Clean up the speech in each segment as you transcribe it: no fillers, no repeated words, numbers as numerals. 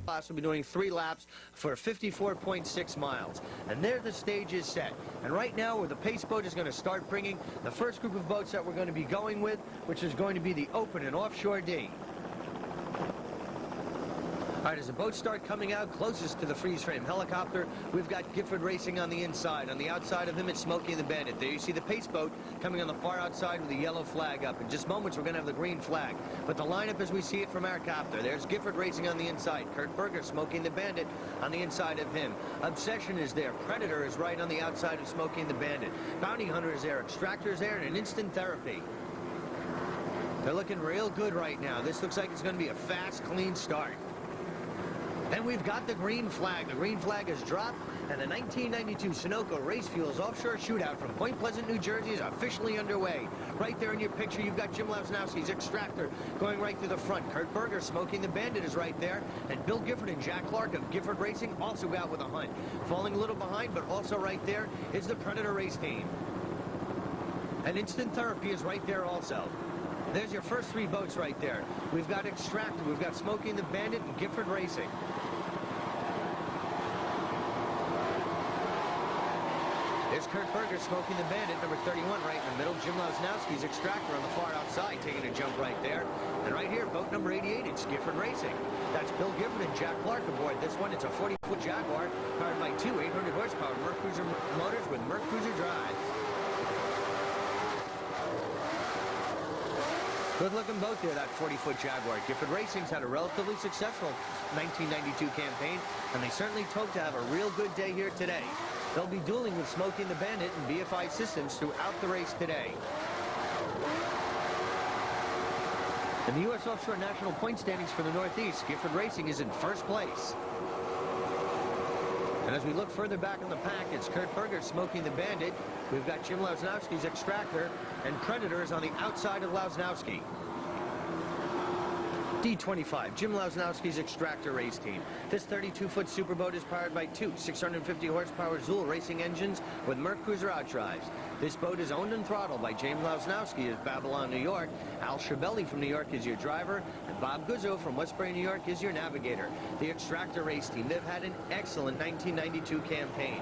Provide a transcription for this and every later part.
class will be doing 3 laps for 54.6 miles. And there the stage is set. And right now, where the pace boat is going to start bringing the first group of boats that we're going to be going with, which is going to be the open and offshore D. All right, as the boats start coming out closest to the freeze frame helicopter, we've got Gifford Racing on the inside. On the outside of him, it's Smokey and the Bandit. There you see the pace boat coming on the far outside with the yellow flag up. In just moments, we're going to have the green flag. But the lineup as we see it from our copter, there's Gifford Racing on the inside. Kurt Berger, Smokey and the Bandit on the inside of him. Obsession is there. Predator is right on the outside of Smokey and the Bandit. Bounty Hunter is there. Extractor is there, and an Instant Therapy. They're looking real good right now. This looks like it's going to be a fast, clean start. Then we've got the green flag. The green flag has dropped, and the 1992 Sunoco Race Fuels Offshore Shootout from Point Pleasant, New Jersey is officially underway. Right there in your picture, you've got Jim Lasnowski's Extractor going right through the front. Kurt Berger, Smoking the Bandit, is right there, and Bill Gifford and Jack Clark of Gifford Racing also out with a hunt. Falling a little behind, but also right there is the Predator Race Team. And Instant Therapy is right there also. There's your first 3 boats right there. We've got Extractor, we've got Smoking the Bandit, and Gifford Racing. There's Kurt Berger, Smoking the Bandit, number 31 right in the middle. Jim Lasnowski's Extractor on the far outside, taking a jump right there. And right here, boat number 88, it's Gifford Racing. That's Bill Gifford and Jack Clark aboard this one. It's a 40-foot Jaguar, powered by 2 800-horsepower Mercruiser motors with Mercruiser drive. Good-looking boat there, that 40-foot Jaguar. Gifford Racing's had a relatively successful 1992 campaign, and they certainly hope to have a real good day here today. They'll be dueling with Smokey and the Bandit and BFI Systems throughout the race today. In the U.S. Offshore National Point Standings for the Northeast, Gifford Racing is in first place. And as we look further back in the pack, it's Kurt Berger, Smoking the Bandit. We've got Jim Lasnowski's Extractor, and Predator is on the outside of Lasnowski. D25, Jim Lasnowski's Extractor Race Team. This 32-foot superboat is powered by 2 650-horsepower Zool racing engines with Mercruiser outdrives. This boat is owned and throttled by James Lasnowski of Babylon, New York. Al Schiavelli from New York is your driver, and Bob Guzzo from Westbury, New York is your navigator. The Extractor Race Team, they've had an excellent 1992 campaign.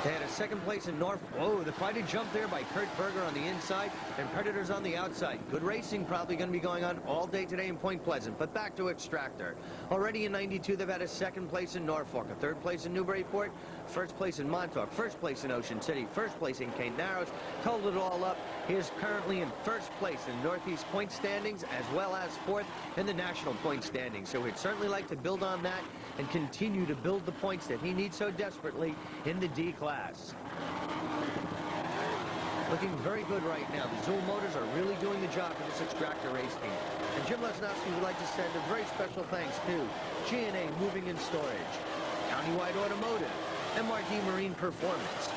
They had a second place in North. Whoa, the fighted jump there by Kurt Berger on the inside and Predators on the outside. Good racing probably going to be going on all day today in Point Pleasant. But back to Extractor. Already in 92, they've had a second place in Norfolk, a third place in Newburyport, first place in Montauk, first place in Ocean City, first place in Cape Narrows. Totaled it all up, he is currently in first place in Northeast point standings as well as fourth in the national point standings. So we'd certainly like to build on that and continue to build the points that he needs so desperately in the D class. Looking very good right now. The Zool motors are really doing the job for this Extractor race team. And Jim Lasnowski would like to send a very special thanks to G&A Moving and Storage, Countywide Automotive, MRD Marine Performance,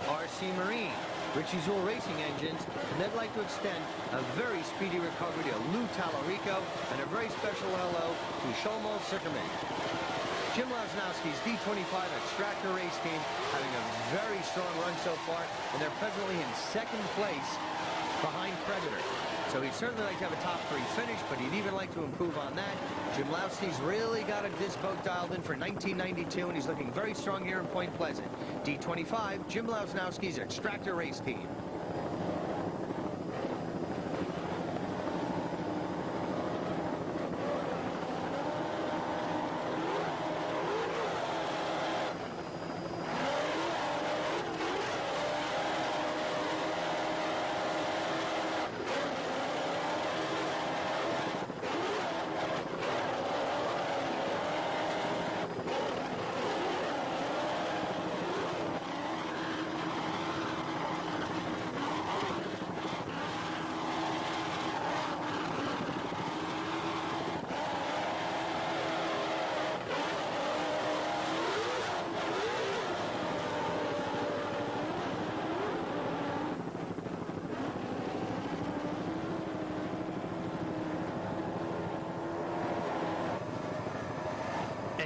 RC Marine, Richie Zool Racing Engines, and they'd like to extend a very speedy recovery to Lou Tallarico and a very special hello to Shlomo Zuckerman. Jim Lasnowski's D25 Extractor race team having a very strong run so far, and they're presently in second place behind Predator. So he'd certainly like to have a top 3 finish, but he'd even like to improve on that. Jim Lasnowski's really got this boat dialed in for 1992, and he's looking very strong here in Point Pleasant. D25, Jim Lasnowski's Extractor race team.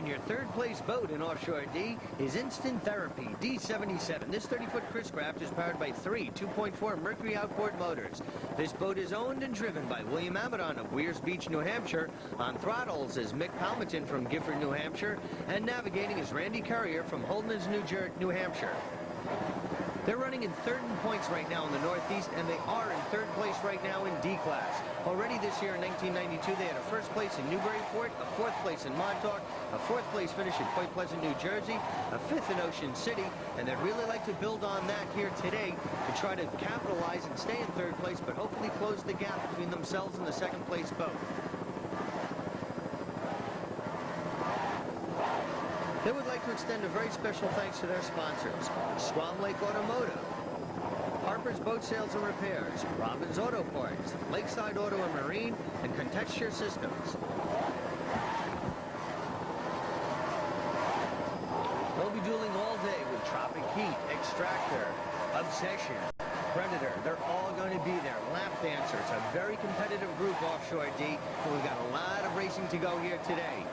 And your third place boat in Offshore D is Instant Therapy D77. This 30-foot Chris craft is powered by three 2.4 Mercury outboard motors. This boat is owned and driven by William Amadon of Weirs Beach, New Hampshire. On throttles is Mick Palmerton from Gifford, New Hampshire. And navigating is Randy Currier from Holdens, New Hampshire. They're running in third in points right now in the Northeast, and they are in third place right now in D class. Already this year in 1992, they had a first place in Newburyport, a fourth place in Montauk, a fourth place finish in Point Pleasant, New Jersey, a fifth in Ocean City, and they'd really like to build on that here today to try to capitalize and stay in third place, but hopefully close the gap between themselves and the second place boat. They would like to extend a very special thanks to their sponsors: Squam Lake Automotive, Harper's Boat Sales and Repairs, Robbins Auto Parts, Lakeside Auto and Marine, and Contexture Systems. They'll be dueling all day with Tropic Heat, Extractor, Obsession, Predator. They're all going to be there. Lap Dancer. It's a very competitive group, Offshore D, and we've got a lot of racing to go here today.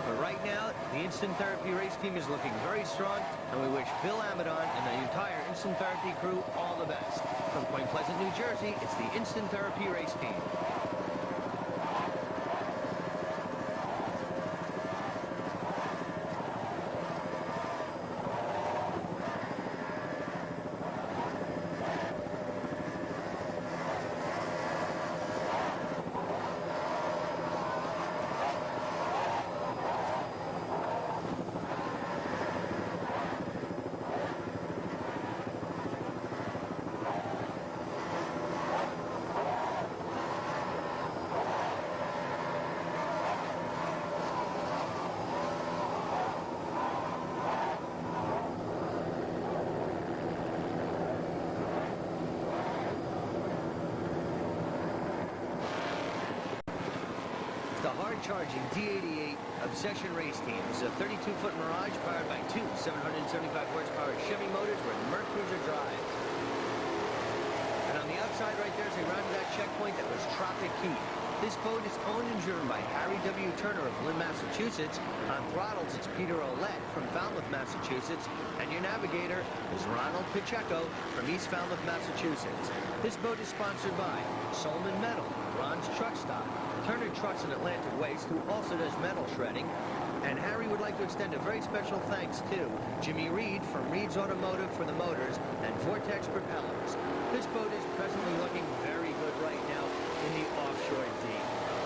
But right now, the Instant Therapy race team is looking very strong, and we wish Bill Amadon and the entire Instant Therapy crew all the best. From Point Pleasant, New Jersey, it's the Instant Therapy race team. The hard-charging D88 Obsession race team is a 32-foot Mirage powered by two 775 horsepower Chevy motors with Mercruiser drive. And on the outside right there, as they rounded that checkpoint, that was Tropic Heat. This boat is owned and driven by Harry W. Turner of Lynn, Massachusetts. On throttles, it's Peter Ouellette from Falmouth, Massachusetts. And your navigator is Ronald Pacheco from East Falmouth, Massachusetts. This boat is sponsored by Solman Metal, Ron's Truck Stop, Turner Trucks and Atlantic Waste, who also does metal shredding. And Harry would like to extend a very special thanks to Jimmy Reed from Reed's Automotive for the motors and Vortex Propellers. This boat is presently looking very good right now in the Offshore D.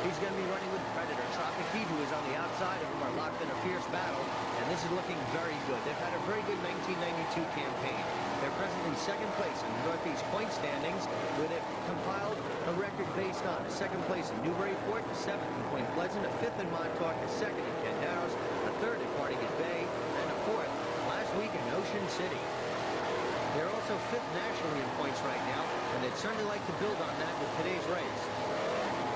He's going to be running with Predator. Tropic Heat, who is on the outside of him, are locked in a fierce battle, and this is looking very good. They've had a very good 1992 campaign. They're presently second place in the Northeast point standings, where they've compiled a record based on a second place in Newburyport, a seventh in Point Pleasant, a fifth in Montauk, a second in Kendaros, a third in Barnegat Bay, and a fourth last week in Ocean City. They're also fifth nationally in points right now, and they'd certainly like to build on that with today's race.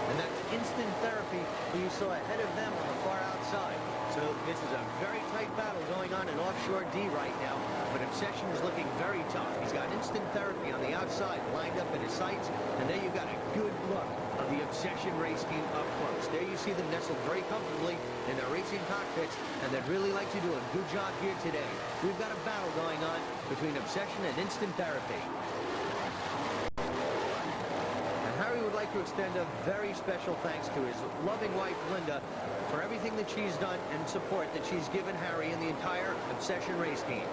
And that's Instant Therapy, who you saw ahead of them on the far outside. So this is a very tight battle going on in Offshore D right now, but Obsession is looking very tough. He's got Instant Therapy on the outside lined up in his sights, and there you've got a good look of the Obsession race team up close. There you see them nestled very comfortably in their racing cockpits, and they'd really like to do a good job here today. We've got a battle going on between Obsession and Instant Therapy. Harry would like to extend a very special thanks to his loving wife, Linda, for everything that she's done and support that she's given Harry and the entire Obsession race team.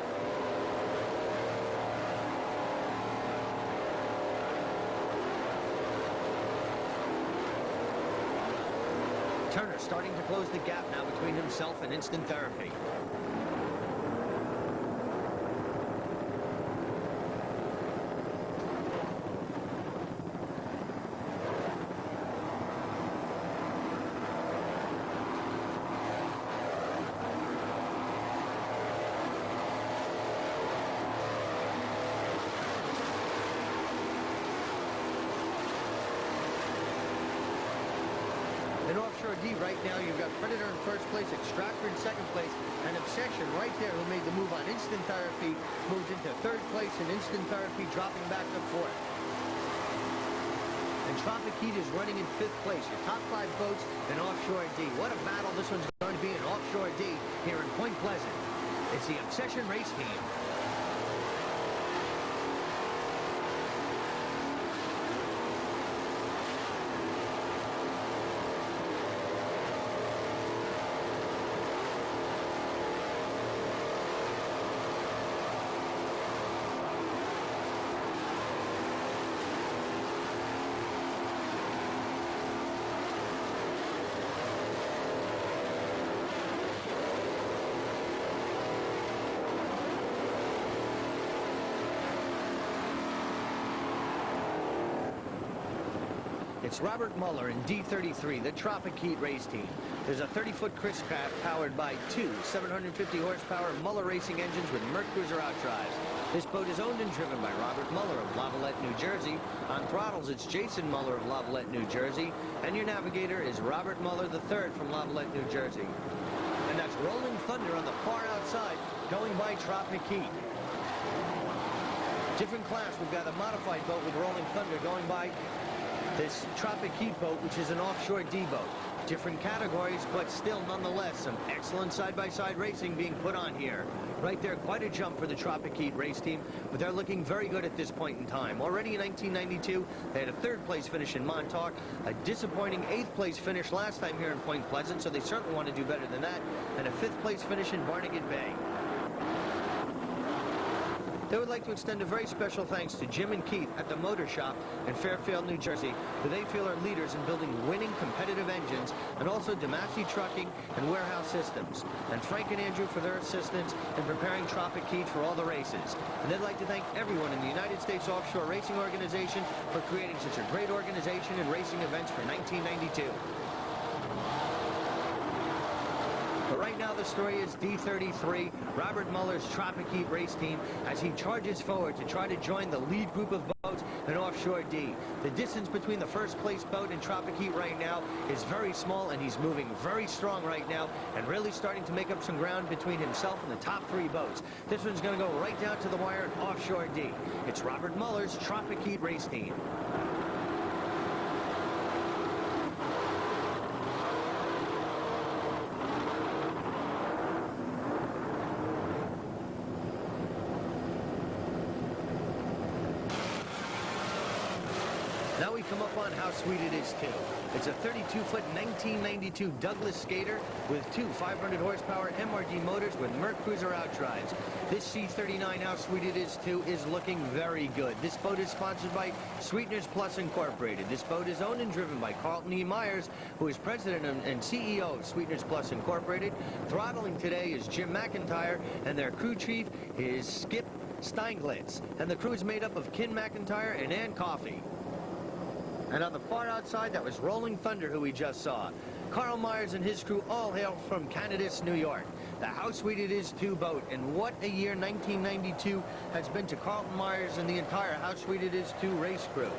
Turner starting to close the gap now between himself and Instant Therapy. In Offshore D right now, you've got Predator in first place, Extractor in second place, and Obsession right there, who made the move on Instant Therapy, moved into third place, and Instant Therapy dropping back to fourth. and Tropic Heat is running in 5th place. Your top 5 boats in Offshore D. What a battle this one's going to be in Offshore D here in Point Pleasant. It's the Obsession Race Team. It's Robert Mueller in D33, the Tropic Heat race team. There's a 30-foot Chris craft powered by two 750-horsepower Mueller racing engines with Merc Cruiser outdrives. This boat is owned and driven by Robert Mueller of Lavallette, New Jersey. On throttles, it's Jason Mueller of Lavallette, New Jersey. And your navigator is Robert Mueller III from Lavallette, New Jersey. And that's Rolling Thunder on the far outside, going by Tropic Heat. Different class, we've got a modified boat with Rolling Thunder going by this Tropic Heat boat, which is an offshore D boat. Different categories, but still nonetheless some excellent side-by-side racing being put on here. Right there, quite a jump for the Tropic Heat race team, but they're looking very good at this point in time. Already in 1992, they had a 3rd place finish in Montauk, a disappointing 8th place finish last time here in Point Pleasant, so they certainly want to do better than that, and a 5th place finish in Barnegat Bay. They would like to extend a very special thanks to Jim and Keith at the Motor Shop in Fairfield, New Jersey, who they feel are leaders in building winning competitive engines, and also Demassey Trucking and Warehouse Systems, and Frank and Andrew for their assistance in preparing Tropic Heat for all the races. And they'd like to thank everyone in the United States Offshore Racing Organization for creating such a great organization and racing events for 1992. But right now the story is D33, Robert Mueller's Tropic Heat race team, as he charges forward to try to join the lead group of boats in Offshore D. The distance between the 1st place boat and Tropic Heat right now is very small, and he's moving very strong right now and really starting to make up some ground between himself and the top 3 boats. This one's going to go right down to the wire in Offshore D. It's Robert Mueller's Tropic Heat race team. Now we come up on How Sweet It Is Too. It's a 32-foot 1992 Douglas Skater with two 500-horsepower MRD motors with Merc Cruiser outdrives. This C39 How Sweet It Is Too is looking very good. This boat is sponsored by Sweeteners Plus Incorporated. This boat is owned and driven by Carlton E. Myers, who is president and CEO of Sweeteners Plus Incorporated. Throttling today is Jim McIntyre, and their crew chief is Skip Steinglitz. And the crew is made up of Ken McIntyre and Ann Coffey. And on the far outside, that was Rolling Thunder, who we just saw. Carl Myers and his crew all hail from Canadas, New York. The How Sweet It Is 2 boat. And what a year 1992 has been to Carlton Myers and the entire How Sweet It Is 2 race crew.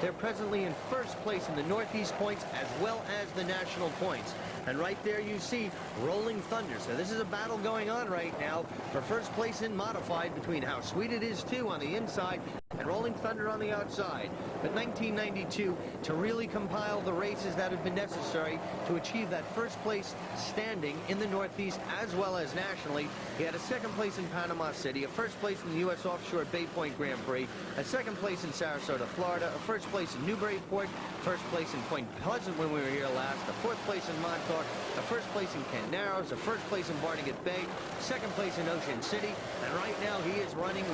They're presently in 1st place in the Northeast points as well as the national points. And right there you see Rolling Thunder. So this is a battle going on right now for 1st place in modified between How Sweet It Is 2 on the inside and Rolling Thunder on the outside. But 1992, to really compile the races that have been necessary to achieve that 1st place standing in the Northeast as well as nationally, he had a 2nd place in Panama City, a 1st place in the U.S. Offshore Bay Point Grand Prix, a 2nd place in Sarasota, Florida, a 1st place in Newburyport, 1st place in Point Pleasant when we were here last, a 4th place in Montauk, a 1st place in Kent Narrows, a 1st place in Barnegat Bay, 2nd place in Ocean City, and right now he is running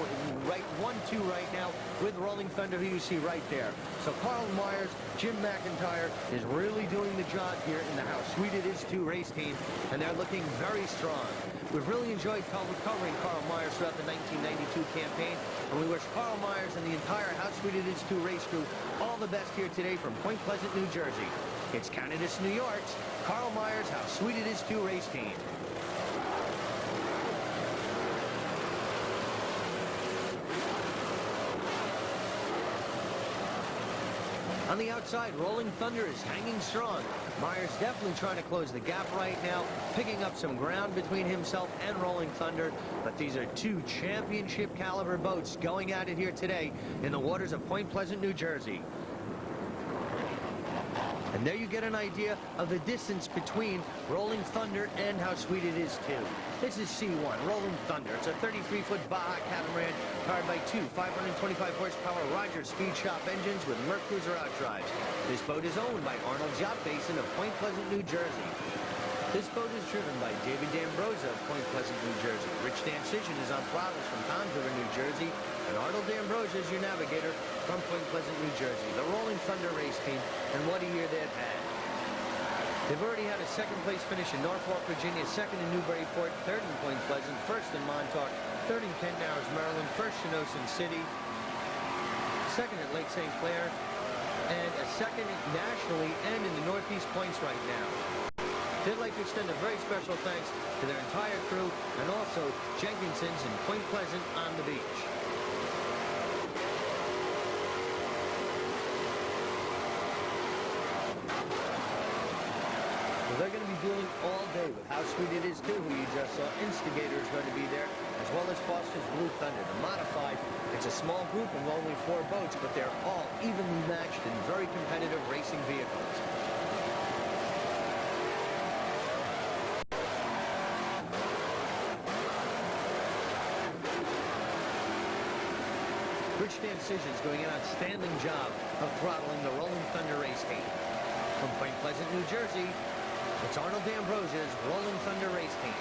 right 1-2 right now with Rolling Thunder, who you see right there. So Carl Myers, Jim McIntyre is really doing the job here in the How Sweet It Is 2 race team, and they're looking very strong. We've really enjoyed covering Carl Myers throughout the 1992 campaign, and we wish Carl Myers and the entire How Sweet It Is 2 race crew all the best here today from Point Pleasant, New Jersey. It's Canadas, New York's Carl Myers How Sweet It Is 2 race team. On the outside, Rolling Thunder is hanging strong. Myers definitely trying to close the gap right now, picking up some ground between himself and Rolling Thunder. But these are two championship caliber boats going at it here today in the waters of Point Pleasant, New Jersey. And there you get an idea of the distance between Rolling Thunder and How Sweet It Is Too. This is C1, Rolling Thunder. It's a 33-foot Baja catamaran powered by two 525 horsepower Rogers Speed Shop engines with Mercruiser outdrives. This boat is owned by Arnold's Yacht Basin of Point Pleasant, New Jersey. This boat is driven by David D'Ambrosa of Point Pleasant, New Jersey. Rich Dancision is on throttles from Tom's River, New Jersey. And Arnold D'Ambrosa is your navigator from Point Pleasant, New Jersey. The Rolling Thunder race team, and what a year they've had. They've already had a second place finish in Norfolk, Virginia, second in Newburyport, third in Point Pleasant, first in Montauk, third in Kent Narrows, Maryland, first in Ocean City, second at Lake St. Clair, and a second nationally and in the Northeast points right now. They'd like to extend a very special thanks to their entire crew and also Jenkinson's in Point Pleasant on the beach. Well, they're going to be dealing all day with How Sweet It Is Too, who you just saw. Instigator is going to be there, as well as Foster's Blue Thunder. The modified, it's a small group of only 4 boats, but they're all evenly matched in very competitive racing vehicles. Rich Dancision is doing an outstanding job of throttling the Rolling Thunder race team. From Point Pleasant, New Jersey, it's Arnold D'Ambrosa's Rolling Thunder race team.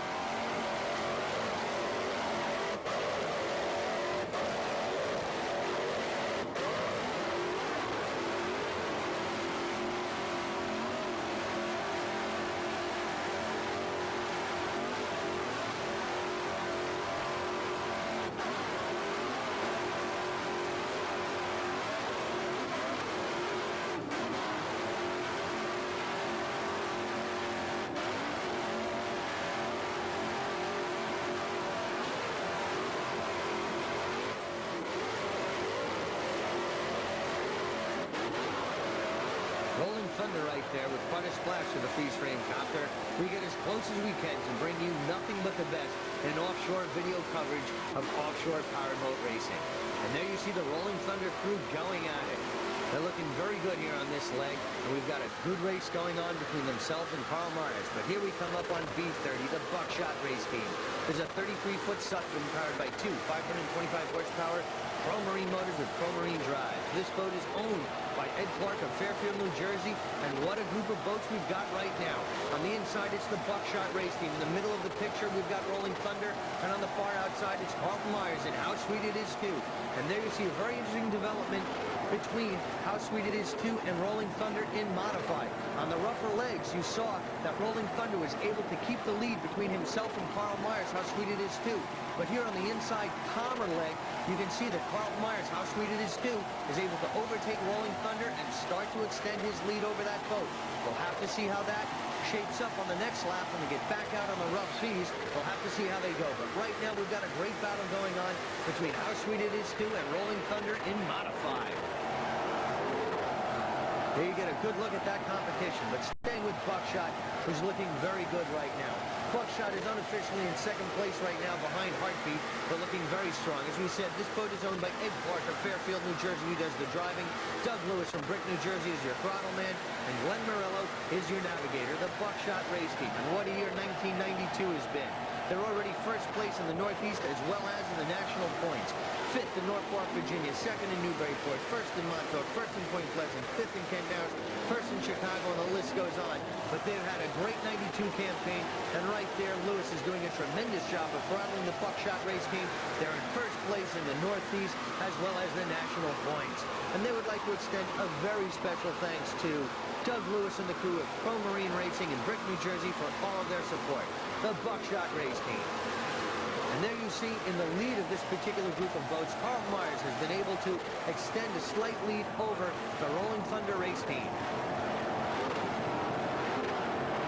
Rolling Thunder right there with quite a splash of the freeze frame copter. We get as close as we can to bring you nothing but the best in offshore video coverage of offshore powerboat racing. And there you see the Rolling Thunder crew going at it. They're looking very good here on this leg, and we've got a good race going on between themselves and Karl Martis. But here we come up on B30, the Buckshot race team. There's a 33-foot Sutphen powered by two 525 horsepower Pro Marine motors with Pro Marine drive. This boat is owned by Ed Clark of Fairfield, New Jersey, and what a group of boats we've got right now. On the inside, it's the Buckshot race team. In the middle of the picture, we've got Rolling Thunder, and on the far outside, it's Carlton Myers and How Sweet It Is Too. And there you see a very interesting development between How Sweet It Is Too and Rolling Thunder in modified. On the rougher legs, you saw that Rolling Thunder was able to keep the lead between himself and Karl Myers, How Sweet It Is Too. But here on the inside calmer leg, you can see that Carlton Myers, How Sweet It Is Too, is able to overtake Rolling Thunder and start to extend his lead over that boat. We'll have to see how that shapes up on the next lap when they get back out on the rough seas. We'll have to see how they go. But right now, we've got a great battle going on between How Sweet It Is Too and Rolling Thunder in modified. There you get a good look at that competition, but staying with Buckshot, who's looking very good right now. Buckshot is unofficially in second place right now behind Heartbeat, but looking very strong. As we said, this boat is owned by Ed Clark of Fairfield, New Jersey, who does the driving. Doug Lewis from Brick, New Jersey is your throttle man, and Glenn Morello is your navigator, the Buckshot race team. And what a year 1992 has been. They're already first place in the Northeast as well as in the national points. Fifth in Norfolk, Virginia, second in Newburyport, first in Montauk, first in Point Pleasant, fifth in Kent Narrows, first in Chicago, and the list goes on. But they've had a great 92 campaign, and right there, Lewis is doing a tremendous job of throttling the Buckshot race team. They're in first place in the Northeast as well as the national points. And they would like to extend a very special thanks to Doug Lewis and the crew of Pro Marine Racing in Brick, New Jersey for all of their support. The Buckshot race team. And there you see in the lead of this particular group of boats, Karl Myers has been able to extend a slight lead over the Rolling Thunder race team.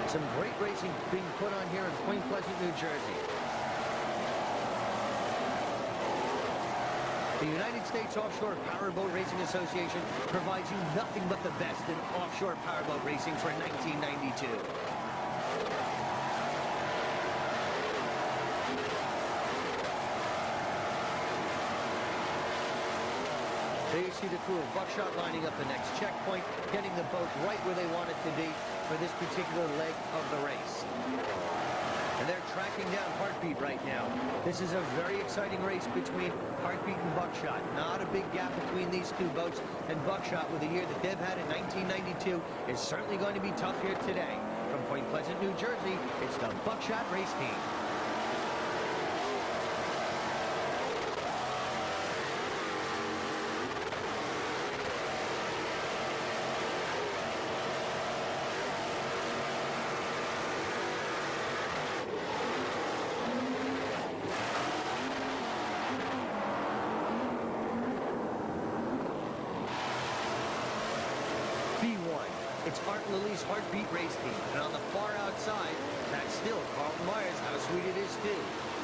Some great racing being put on here in Point Pleasant, New Jersey. The United States Offshore Powerboat Racing Association provides you nothing but the best in offshore powerboat racing for 1992. There you see the crew of Buckshot lining up the next checkpoint, getting the boat right where they want it to be for this particular leg of the race. And they're tracking down Heartbeat right now. This is a very exciting race between Heartbeat and Buckshot. Not a big gap between these two boats, and Buckshot, with the year that they've had in 1992, is certainly going to be tough here today. From Point Pleasant, New Jersey, it's the Buckshot race team. It's Art Lilly's Heartbeat race team, and on the far outside, that's still Carlton Myers, How Sweet It Is Too.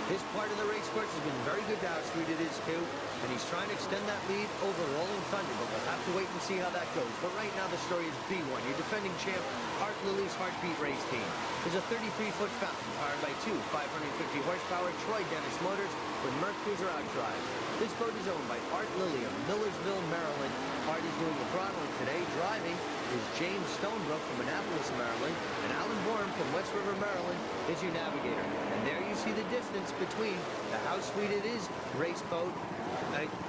This part of the race course has been very good to How Sweet It Is Too, and he's trying to extend that lead over Rolling Thunder, but we'll have to wait and see how that goes. But right now the story is B1, your defending champ, Art Lilly's Heartbeat race team. There's a 33-foot fountain powered by two 550-horsepower Troy Dennis motors with Merc Cruiser outdrive. This boat is owned by Art Lilly of Millersville, Maryland. Art is doing the throttling today. Driving is James Stonebrook from Annapolis, Maryland, and Alan Bourne from West River, Maryland is your navigator. And there you see the distance between the How Sweet It Is race boat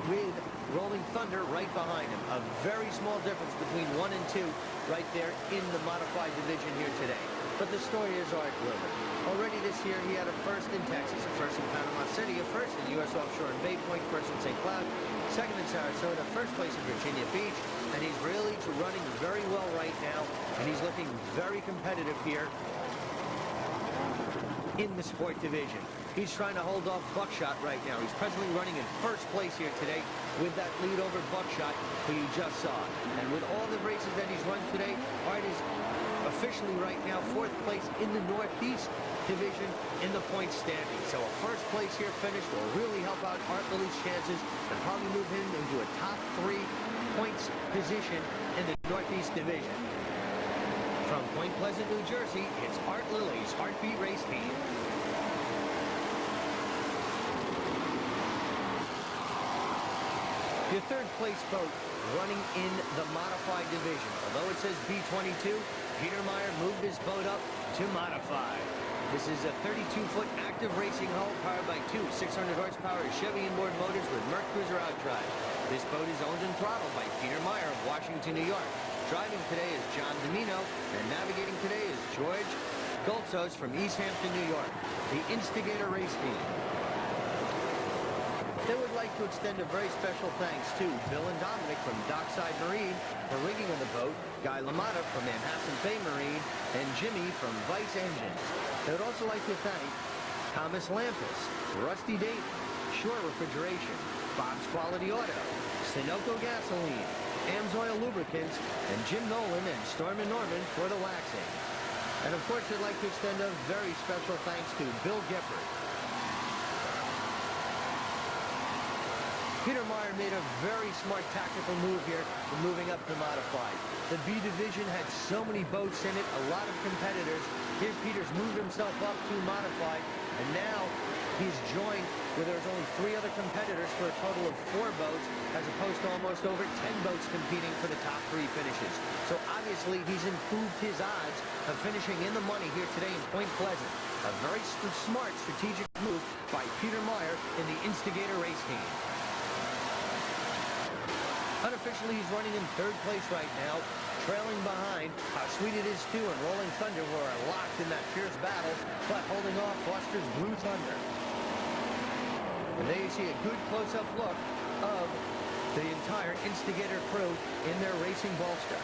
with Rolling Thunder right behind him. A very small difference between 1 and 2 right there in the modified division here today. But the story is Art Lilly. Already this year, he had a first in Texas, a first in Panama City, a first in U.S. Offshore and Bay Point, first in St. Cloud, second in Sarasota, first place in Virginia Beach, and he's really running very well right now, and he's looking very competitive here in the sport division. He's trying to hold off Buckshot right now. He's presently running in first place here today with that lead over Buckshot, who you just saw. And with all the races that he's run today, Art is officially right now fourth place in the Northeast division in the point standing. So a first place here finish will really help out Art Lilly's chances and probably move him into a top 3 points position in the Northeast division. From Point Pleasant, New Jersey, it's Art Lilly's Heartbeat race team. Your third place boat running in the modified division. Although it says B22, Peter Meyer moved his boat up to modified. This is a 32-foot active racing hull powered by two 600-horsepower Chevy inboard motors with Merc Cruiser outdrive. This boat is owned and throttled by Peter Meyer of Washington, New York. Driving today is John Domino, and navigating today is George Goltzos from East Hampton, New York. The Instigator race team. They would like to extend a very special thanks to Bill and Dominic from Dockside Marine for rigging of the boat, Guy LaMotta from Manhattan Bay Marine, and Jimmy from Vice Engines. They would also like to thank Thomas Lampus, Rusty Dayton, Shore Refrigeration, Bob's Quality Auto, Sunoco Gasoline, Amsoil Lubricants, and Jim Nolan and Storm & Norman for the waxing. And of course, I'd like to extend a very special thanks to Bill Gifford. Peter Meyer made a very smart tactical move here in moving up to modified. The B division had so many boats in it, a lot of competitors. Here's Peter's moved himself up to modified, and now he's joined where there's only 3 other competitors for a total of 4 boats, as opposed to almost over 10 boats competing for the top 3 finishes. So obviously he's improved his odds of finishing in the money here today in Point Pleasant. A very smart strategic move by Peter Meyer in the Instigator race team. Unofficially, he's running in third place right now, trailing behind How Sweet It Is Too and Rolling Thunder, who are locked in that fierce battle, but holding off Foster's Blue Thunder. And there you see a good close-up look of the entire Instigator crew in their racing bolster.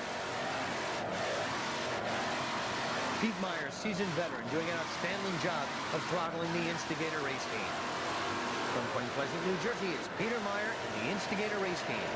Pete Meyer, seasoned veteran, doing an outstanding job of throttling the Instigator race team. From Point Pleasant, New Jersey, it's Peter Meyer and the Instigator race team.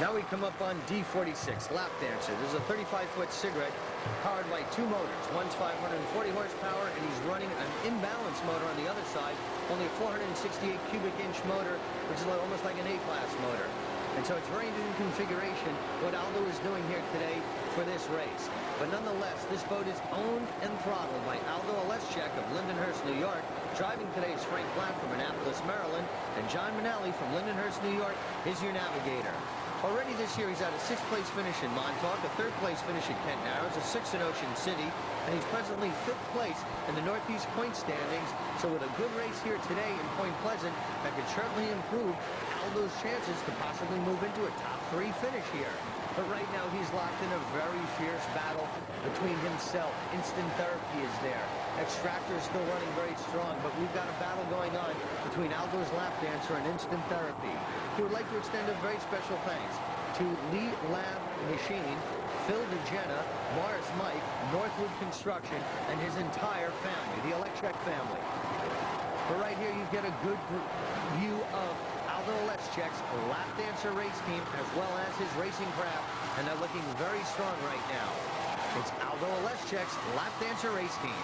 Now we come up on D46, Lap Dancer. There's a 35-foot cigarette powered by two motors. One's 540 horsepower, and he's running an imbalance motor on the other side, only a 468 cubic inch motor, which is almost like an A-class motor. And so it's very new configuration what Aldo is doing here today for this race. But nonetheless, this boat is owned and throttled by Aldo Oleschek of Lindenhurst, New York. Driving today is Frank Blatt from Annapolis, Maryland, and John Manali from Lindenhurst, New York is your navigator. Already this year, he's had a 6th place finish in Montauk, a 3rd place finish at Kent Narrows, a 6th in Ocean City, and he's presently 5th place in the Northeast point standings. So with a good race here today in Point Pleasant, that could certainly improve Aldo's chances to possibly move into a top 3 finish here. But right now, he's locked in a very fierce battle between himself. Instant Therapy is there. Extractor is still running very strong, but we've got a battle going on between Aldo's Lap Dancer and Instant Therapy. He would like to extend a very special thanks to Lee Lab Machine, Phil DeGenna, Morris Mike, Northwood Construction, and his entire family, the Oleschek family. But right here, you get a good view of Aldo Oleschek's Lap Dancer race team, as well as his racing craft, and they're looking very strong right now. It's Aldo Oleschek's Lap Dancer race team.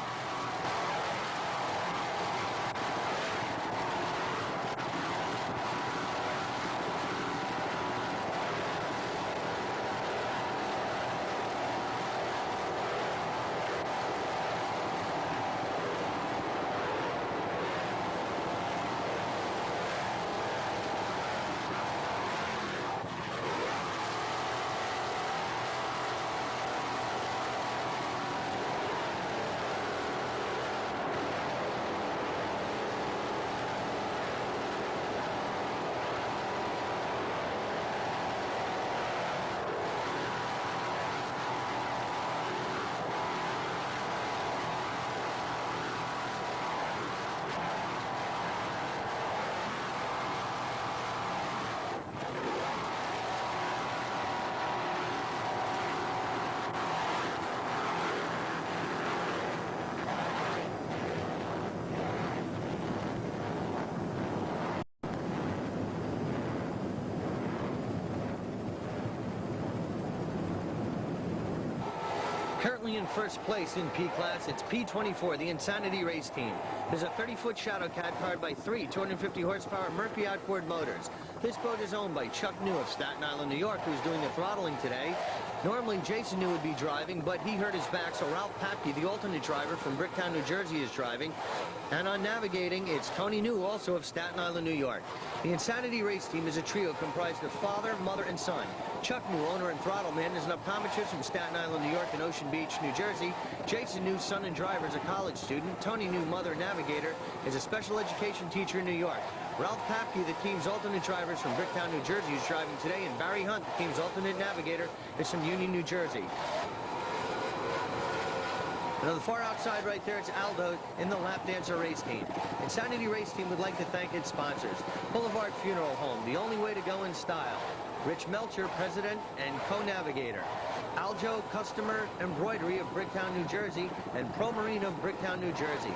Currently in first place in P-Class, it's P24, the Insanity race team. There's a 30-foot Shadow Cat powered by 3 250 horsepower Murphy outboard motors. This boat is owned by Chuck New of Staten Island, New York, who's doing the throttling today. Normally, Jason New would be driving, but he hurt his back, so Ralph Papke, the alternate driver from Bricktown, New Jersey, is driving. And on navigating, it's Tony New, also of Staten Island, New York. The Insanity race team is a trio comprised of father, mother, and son. Chuck New, owner and throttle man, is an optometrist from Staten Island, New York, and Ocean Beach, New Jersey. Jason New, son and driver, is a college student. Tony New, mother navigator, is a special education teacher in New York. Ralph Papke, the team's alternate driver, is from Bricktown, New Jersey, is driving today. And Barry Hunt, the team's alternate navigator, is from Union, New Jersey. And on the far outside right there, it's Aldo in the Lap Dancer race team. Insanity race team would like to thank its sponsors. Boulevard Funeral Home, the only way to go in style. Rich Melcher, president and co-navigator. Aljo Customer Embroidery of Bricktown, New Jersey, and Pro Marine of Bricktown, New Jersey.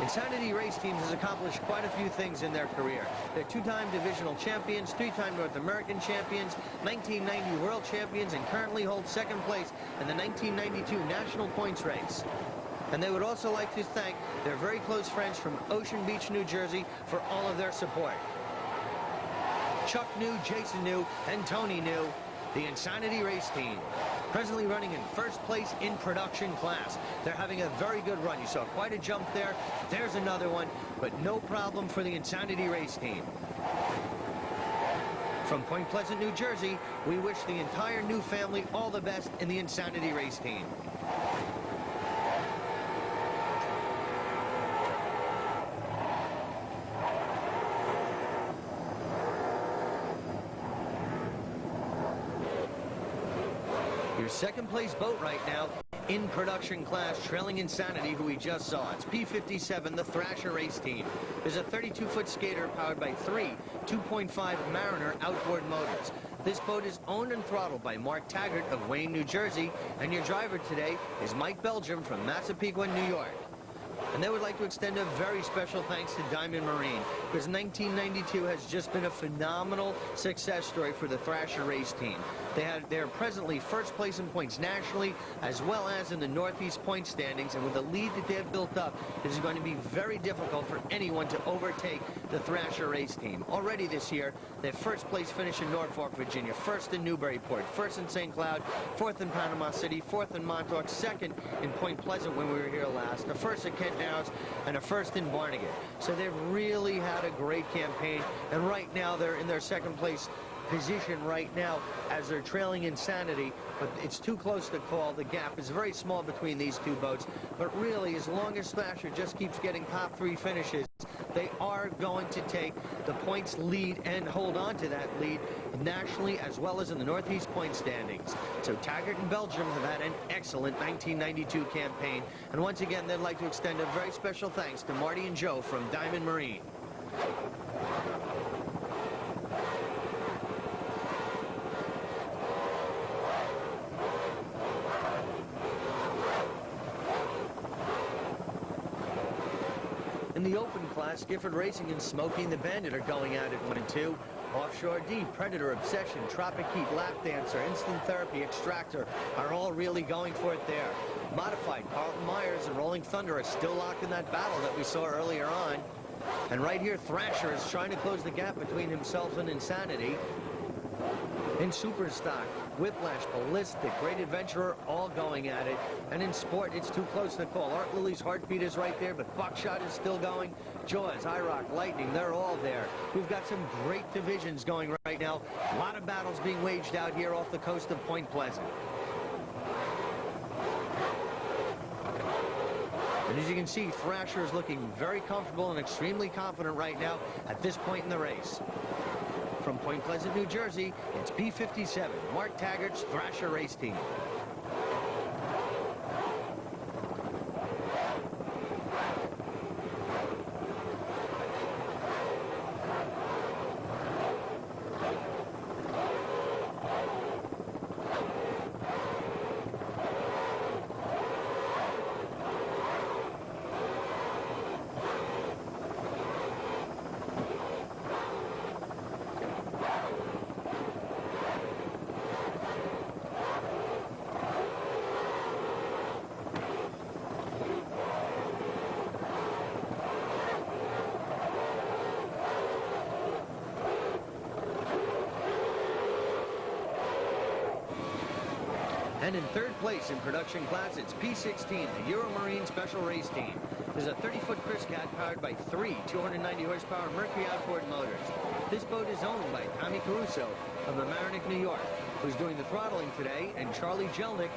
Insanity race teams has accomplished quite a few things in their career. They're 2-time divisional champions, 3-time North American champions, 1990 world champions, and currently hold 2nd place in the 1992 national points race. And they would also like to thank their very close friends from Ocean Beach, New Jersey, for all of their support. Chuck New, Jason New, and Tony New, the Insanity race team. Presently running in first place in production class. They're having a very good run. You saw quite a jump there. There's another one, but no problem for the Insanity race team. From Point Pleasant, New Jersey, we wish the entire New family all the best in the Insanity race team. Your 2nd place boat right now in production class, trailing Insanity, who we just saw. It's P57, the Thrasher race team. There's a 32-foot skater powered by 3 2.5 Mariner outboard motors. This boat is owned and throttled by Mark Taggart of Wayne, New Jersey, and your driver today is Mike Belgium from Massapequa, New York. And they would like to extend a very special thanks to Diamond Marine, because 1992 has just been a phenomenal success story for the Thrasher race team. They're presently first place in points nationally, as well as in the Northeast point standings, and with the lead that they have built up, it is going to be very difficult for anyone to overtake the Thrasher race team. Already this year, their first place finish in Norfolk, Virginia, first in Newburyport, first in St. Cloud, fourth in Panama City, fourth in Montauk, second in Point Pleasant when we were here last, a first at Kent Narrows, and a first in Barnegat. So they've really had a great campaign, and right now they're in their second place position right now as they're trailing Insanity, but it's too close to call. The gap is very small between these two boats, but really, as long as Thrasher just keeps getting top 3 finishes, they are going to take the points lead and hold on to that lead nationally as well as in the Northeast point standings. So Taggart and Belgium have had an excellent 1992 campaign, and once again they'd like to extend a very special thanks to Marty and Joe from Diamond Marine. In the open class, Gifford Racing and Smokey and the Bandit are going at it 1 and 2. Offshore D, Predator, Obsession, Tropic Heat, Lap Dancer, Instant Therapy, Extractor are all really going for it there. Modified, Carlton Myers and Rolling Thunder are still locked in that battle that we saw earlier on. And right here, Thrasher is trying to close the gap between himself and Insanity. In Superstock, Whiplash, Ballistic, Great Adventurer, all going at it. And in Sport, it's too close to call. Art Lily's Heartbeat is right there, but Buckshot is still going. Jaws, IROC, Lightning, they're all there. We've got some great divisions going right now. A lot of battles being waged out here off the coast of Point Pleasant. And as you can see, Thrasher is looking very comfortable and extremely confident right now at this point in the race. From Point Pleasant, New Jersey, it's P57, Mark Taggart's Thrasher race team. And in third place in production class, it's P16, the Euromarine Special Race Team. There's a 30-foot Chris Cat powered by 3 290-horsepower Mercury outboard motors. This boat is owned by Tommy Caruso of Mamaroneck, New York, who's doing the throttling today, and Charlie Jelnick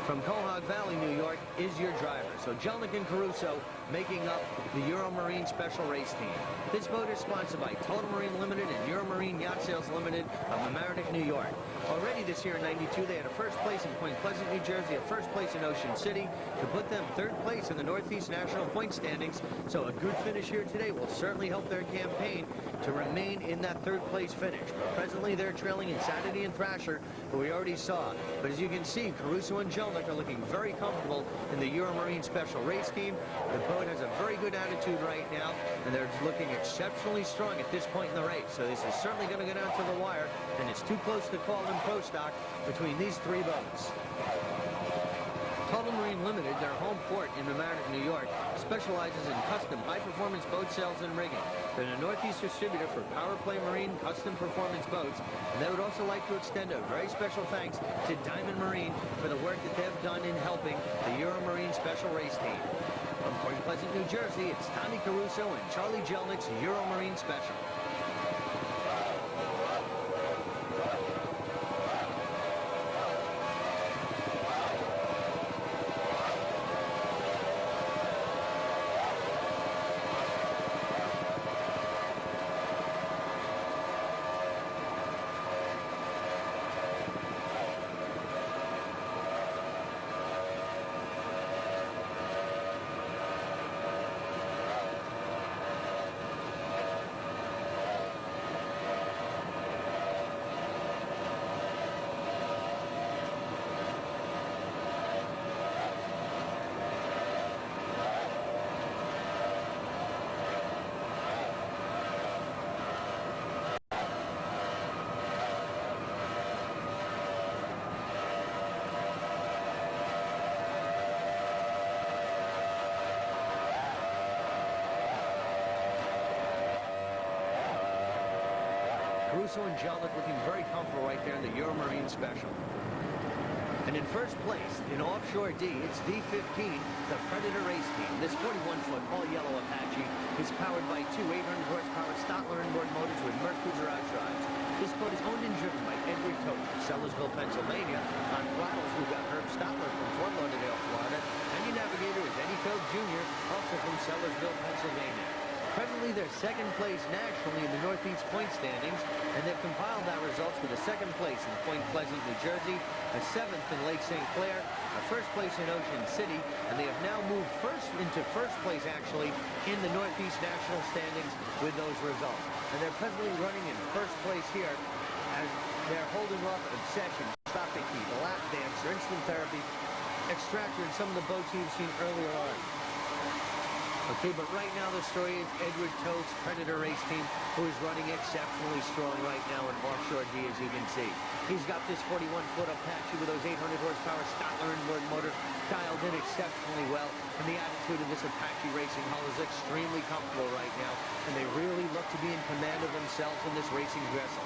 from Quahog Valley, New York, is your driver. So Jelnick and Caruso making up the Euromarine Special Race Team. This boat is sponsored by Total Marine Limited and Euromarine Yacht Sales Limited of Mamaroneck, New York. Already this year in 92, they had a first place in Point Pleasant, New Jersey, a first place in Ocean City, to put them third place in the Northeast National Point Standings. So a good finish here today will certainly help their campaign to remain in that third place finish. But presently they're trailing Insanity and Thrasher, who we already saw. But as you can see, Caruso and Jelnick are looking very comfortable in the Euromarine Special Race Team. The boat has a very good attitude right now, and they're looking exceptionally strong at this point in the race. So this is certainly going to go down to the wire, and it's too close to call in pro stock between these 3 boats. Total Marine Limited, their home port in Mamaroneck, New York, specializes in custom high-performance boat sales and rigging. They're a Northeast distributor for Power Play Marine custom performance boats, and they would also like to extend a very special thanks to Diamond Marine for the work that they've done in helping the Euromarine Special Race Team. From Point Pleasant, New Jersey, it's Tommy Caruso and Charlie Jelnick's Euromarine Special. Russo and Jellick looking very comfortable right there in the Euromarine Special. And in first place, in Offshore D, it's D15, the Predator race team. This 41-foot all-yellow Apache is powered by two 800-horsepower Stotler inboard motors with Merc Cruiser outrides. This boat is owned and driven by Edward Tote from Sellersville, Pennsylvania. On throttles, we've got Herb Stotler from Fort Lauderdale, Florida. And your navigator is Eddie Tote Jr., also from Sellersville, Pennsylvania. Presently, they're second place nationally in the Northeast point standings, and they've compiled that results with a second place in Point Pleasant, New Jersey, a seventh in Lake St. Clair, a first place in Ocean City, and they have now moved into first place, actually, in the Northeast national standings with those results. And they're presently running in first place here as they're holding off Obsession, Traffic Key, the Lap Dancer, Instant Therapy, Extractor, and some of the boats you've seen earlier on. Okay, but right now the story is Edward Tote's Predator race team, who is running exceptionally strong right now in Offshore D, as you can see. He's got this 41-foot Apache with those 800-horsepower Stotler inboard motor dialed in exceptionally well, and the attitude of this Apache racing hull is extremely comfortable right now, and they really look to be in command of themselves in this racing vessel,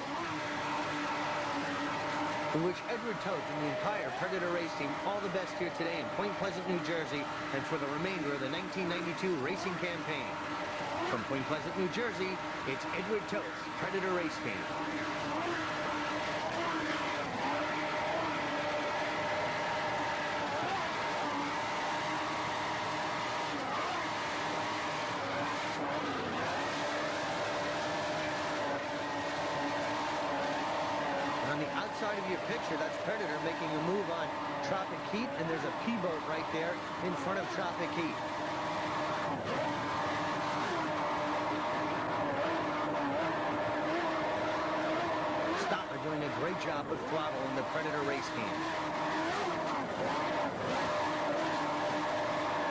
in which Edward Tote and the entire Predator race team all the best here today in Point Pleasant, New Jersey, and for the remainder of the 1992 racing campaign. From Point Pleasant, New Jersey, it's Edward Tote's Predator race team. Outside of your picture, that's Predator making a move on Tropic Heat, and there's a P-boat right there in front of Tropic Heat. Stotler doing a great job with throttle in the Predator race team.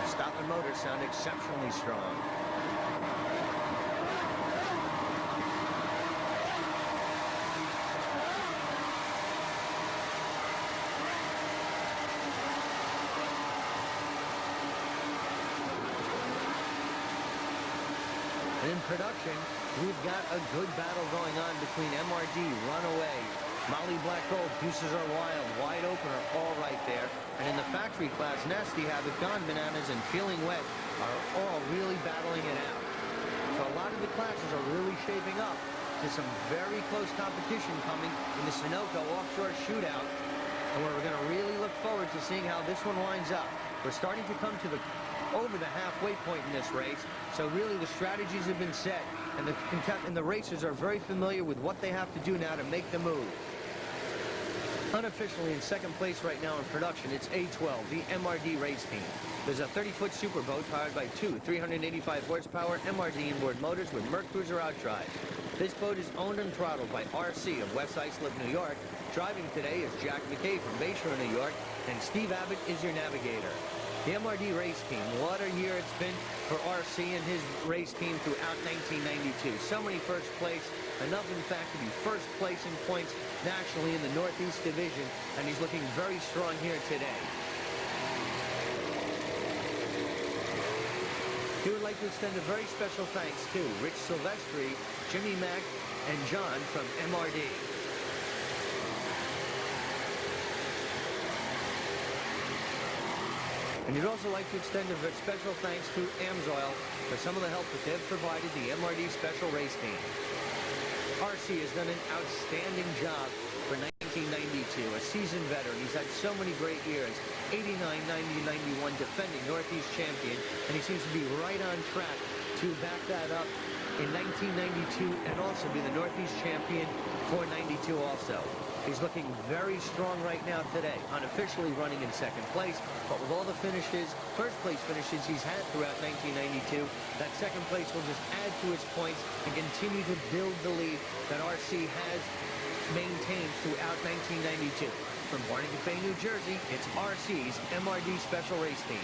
Stotler motors sound exceptionally strong. In production, we've got a good battle going on between MRD, Runaway, Molly Black Gold, Deuces Are Wild, Wide Open are all right there. And in the factory class, Nasty Havoc, Gone Bananas, and Feeling Wet are all really battling it out. So a lot of the classes are really shaping up to some very close competition coming in the Sunoco Offshore Shootout. And we're going to really look forward to seeing how this one winds up. We're starting to come to over the halfway point in this race, so really the strategies have been set, and the racers are very familiar with what they have to do now to make the move. Unofficially in second place right now in production, it's A12, the MRD race team. There's a 30-foot superboat powered by two 385-horsepower MRD inboard motors with Merc Cruiser outrides. This boat is owned and throttled by RC of West Islip, New York. Driving today is Jack McKay from Bayshore, New York, and Steve Abbott is your navigator. The MRD race team, what a year it's been for RC and his race team throughout 1992. So many first place, enough in fact to be first place in points nationally in the Northeast Division, and he's looking very strong here today. He would like to extend a very special thanks to Rich Silvestri, Jimmy Mack, and John from MRD. And you'd also like to extend a special thanks to AMSOIL for some of the help that they've provided the MRD Special Race Team. RC has done an outstanding job for 1992, a seasoned veteran. He's had so many great years, 89, 90, 91, defending Northeast champion, and he seems to be right on track to back that up in 1992 and also be the Northeast champion for 92 also. He's looking very strong right now today, unofficially running in second place, but with all the finishes, first place finishes he's had throughout 1992, that second place will just add to his points and continue to build the lead that RC has maintained throughout 1992. From Barnegat Bay, New Jersey, it's RC's MRD Special Race Team.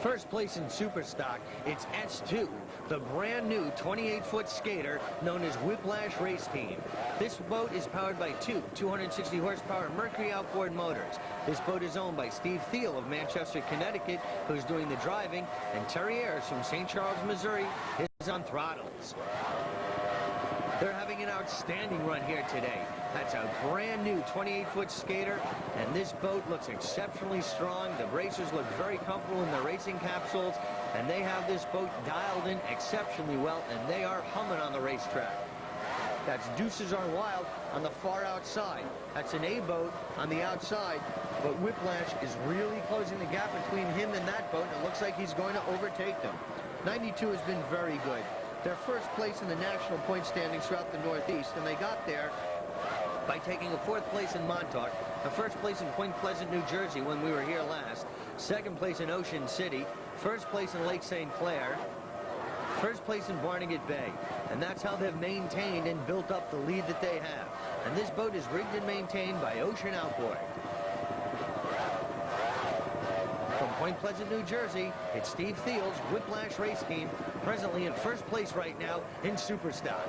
First place in Superstock, it's S2, the brand new 28-foot skater known as Whiplash Race Team. This boat is powered by two 260 horsepower Mercury outboard motors. This boat is owned by Steve Thiel of Manchester, Connecticut, who's doing the driving, and Terry Ayers from St. Charles, Missouri, is on throttles. They're having an outstanding run here today. That's a brand new 28-foot skater, and this boat looks exceptionally strong. The racers look very comfortable in their racing capsules, and they have this boat dialed in exceptionally well, and they are humming on the racetrack. That's Deuces Are Wild on the far outside. That's an A boat on the outside, but Whiplash is really closing the gap between him and that boat, and it looks like he's going to overtake them. 92 has been very good. They're first place in the national point standings throughout the Northeast, and they got there by taking a fourth place in Montauk, a first place in Point Pleasant, New Jersey when we were here last, second place in Ocean City, first place in Lake St. Clair, first place in Barnegat Bay. And that's how they've maintained and built up the lead that they have. And this boat is rigged and maintained by Ocean Outboard. From Point Pleasant, New Jersey, it's Steve Thiel's Whiplash Race Team, presently in first place right now in Superstock.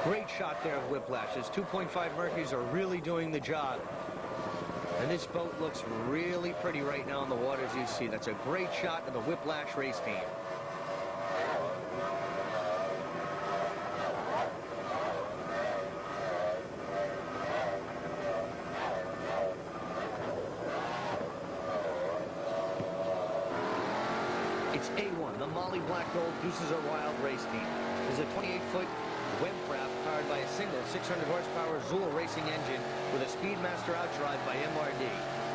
Great shot there of Whiplash. His 2.5 Mercuries are really doing the job. And this boat looks really pretty right now in the waters you see. That's a great shot of the Whiplash Race Team. It's A1, the Molly Black Gold Deuces Are Wild Race Team. This is a 28-foot web craft powered by a single 600 horsepower Zool racing engine with a Speedmaster outdrive by MRD.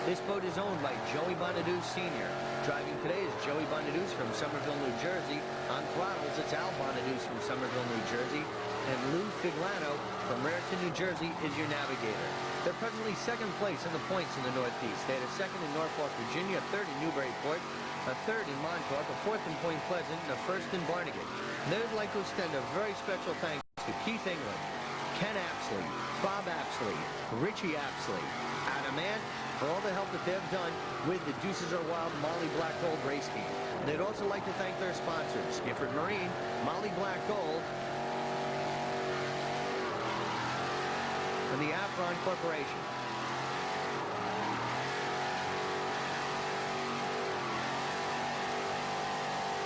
This boat is owned by Joey Bonadous Sr. Driving today is Joey Bonadous from Somerville, New Jersey. On throttles, it's Al Bonadous from Somerville, New Jersey. And Lou Figlano from Raritan, New Jersey is your navigator. They're presently second place in the points in the Northeast. They had a second in Norfolk, Virginia, a third in Newburyport, a third in Montauk, a fourth in Point Pleasant, and a first in Barnegat. And they'd like to extend a very special thanks to Keith England, Ken Apsley, Bob Apsley, Richie Apsley, Adam Ant, for all the help that they've done with the Deuces Are Wild Molly Black Gold Race Team. And they'd also like to thank their sponsors, Gifford Marine, Molly Black Gold, and the Afron Corporation.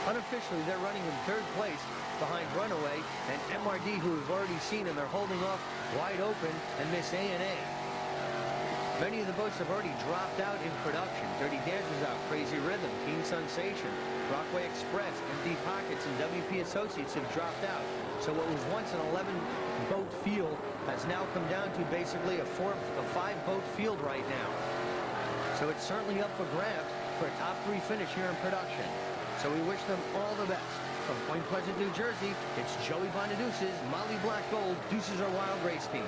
Unofficially, they're running in third place behind Runaway and MRD, who we've already seen, and they're holding off Wide Open and Miss A&A. Many of the boats have already dropped out in production. Dirty Dancer's out, Crazy Rhythm, Keen Sensation, Rockaway Express, MD Pockets, and WP Associates have dropped out. So what was once an 11-boat field has now come down to basically a 5-boat field right now. So it's certainly up for grabs for a top 3 finish here in production. So we wish them all the best. From Point Pleasant, New Jersey, it's Joey Bonadous' Molly Black Gold Deuces Are Wild Race Team.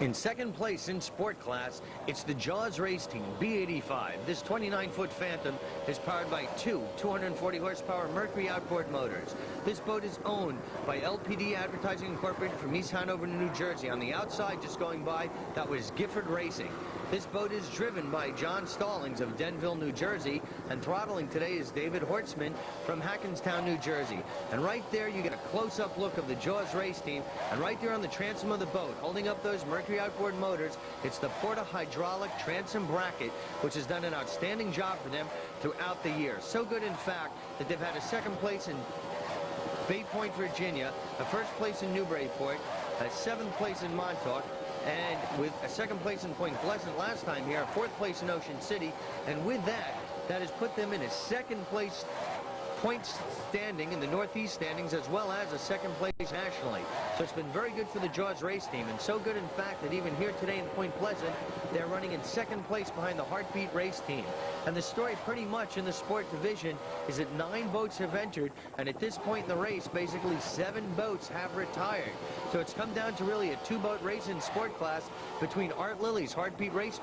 In second place in sport class, it's the Jaws race team, B85. This 29-foot Phantom is powered by two 240 horsepower Mercury outboard motors. This boat is owned by LPD Advertising Incorporated from East Hanover, New Jersey. On the outside, just going by, that was Gifford Racing. This boat is driven by John Stallings of Denville, New Jersey, and throttling today is David Hortzman from Hackenstown, New Jersey. And right there, you get a close-up look of the Jaws race team, and right there on the transom of the boat, holding up those Mercury outboard motors, it's the Porta hydraulic transom bracket, which has done an outstanding job for them throughout the year. So good, in fact, that they've had a second place in Bay Point, Virginia, a first place in Newburyport, a seventh place in Montauk, and with a second place in Point Pleasant last time here, a fourth place in Ocean City, and with that, that has put them in a second place point standing in the Northeast standings, as well as a second place nationally. So it's been very good for the Jaws race team, and so good, in fact, that even here today in Point Pleasant, they're running in second place behind the Heartbeat race team. And the story pretty much in the sport division is that 9 boats have entered, and at this point in the race, basically 7 boats have retired. So it's come down to really a 2-boat race in sport class between Art Lilly's Heartbeat race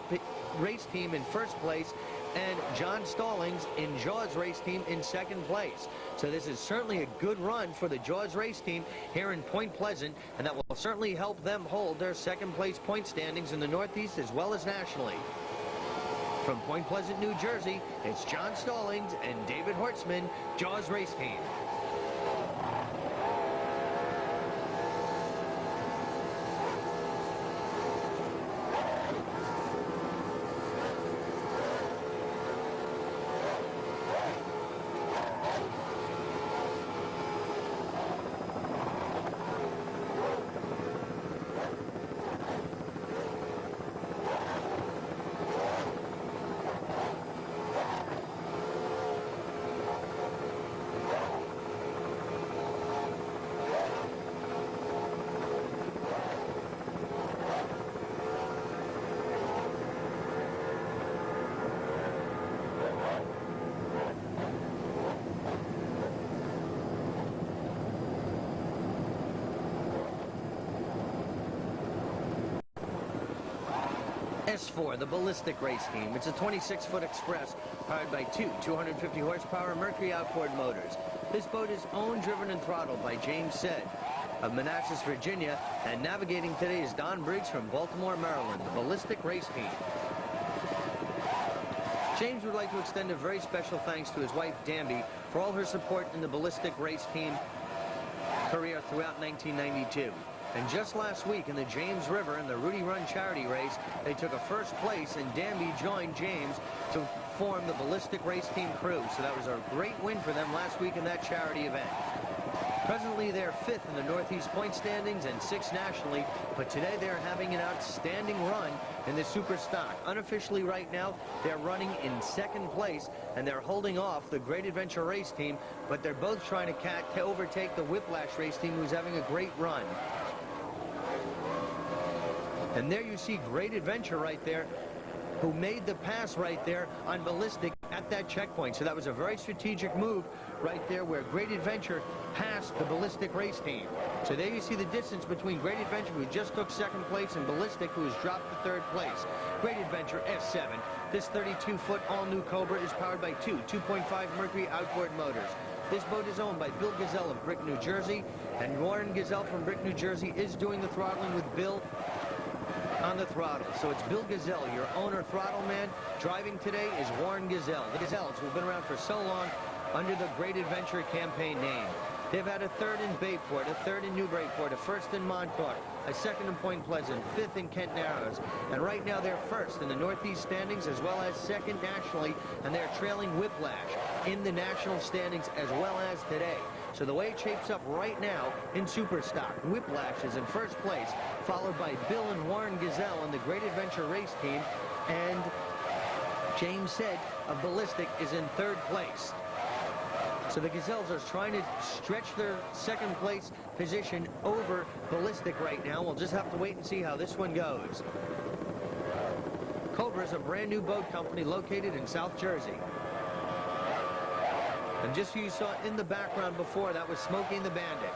team in first place and John Stallings in Jaws race team in second place. So this is certainly a good run for the Jaws race team here in Point Pleasant, and that will certainly help them hold their second place point standings in the Northeast as well as nationally. From Point Pleasant, New Jersey, it's John Stallings and David Hortzman, Jaws race team. S4, the ballistic race team. It's a 26-foot express powered by two 250 horsepower Mercury outboard motors. This boat is owned, driven, and throttled by James Sedd of Manassas, Virginia, and navigating today is Don Briggs from Baltimore, Maryland, the ballistic race team. James would like to extend a very special thanks to his wife, Danby, for all her support in the ballistic race team career throughout 1992. And just last week in the James River in the Rudy Run charity race, they took a first place, and Danby joined James to form the ballistic race team crew. So that was a great win for them last week in that charity event. Presently, they're 5th in the Northeast point standings and 6th nationally, but today they're having an outstanding run in the Super Stock. Unofficially right now, they're running in second place, and they're holding off the Great Adventure race team, but they're both trying to overtake the Whiplash race team, who's having a great run. And there you see Great Adventure right there, who made the pass right there on ballistic at that checkpoint. So that was a very strategic move right there, where Great Adventure passed the ballistic race team. So there you see the distance between Great Adventure, who just took second place, and ballistic, who has dropped to third place. Great Adventure S7. This 32-foot all-new Cobra is powered by two 2.5 Mercury outboard motors. This boat is owned by Bill Gazelle of Brick, New Jersey, and Warren Gazelle from Brick, New Jersey is doing the throttling with Bill on the throttle. So it's Bill Gazelle, your owner throttle man. Driving today is Warren Gazelle. The Gazelles, who've been around for so long under the Great Adventure campaign name. They've had a 3rd in Bayport, a 3rd in Newburyport, a 1st in Montauk, a 2nd in Point Pleasant, 5th in Kent Narrows, and right now they're 1st in the Northeast standings as well as 2nd nationally, and they're trailing Whiplash in the national standings as well as today. So the way it shapes up right now in Superstock, Whiplash is in first place, followed by Bill and Warren Gazelle on the Great Adventure race team, and James Sedd of Ballistic is in 3rd place. So the Gazelles are trying to stretch their second place position over Ballistic right now. We'll just have to wait and see how this one goes. Cobra is a brand new boat company located in South Jersey. And just who you saw in the background before, that was Smokey and the Bandit.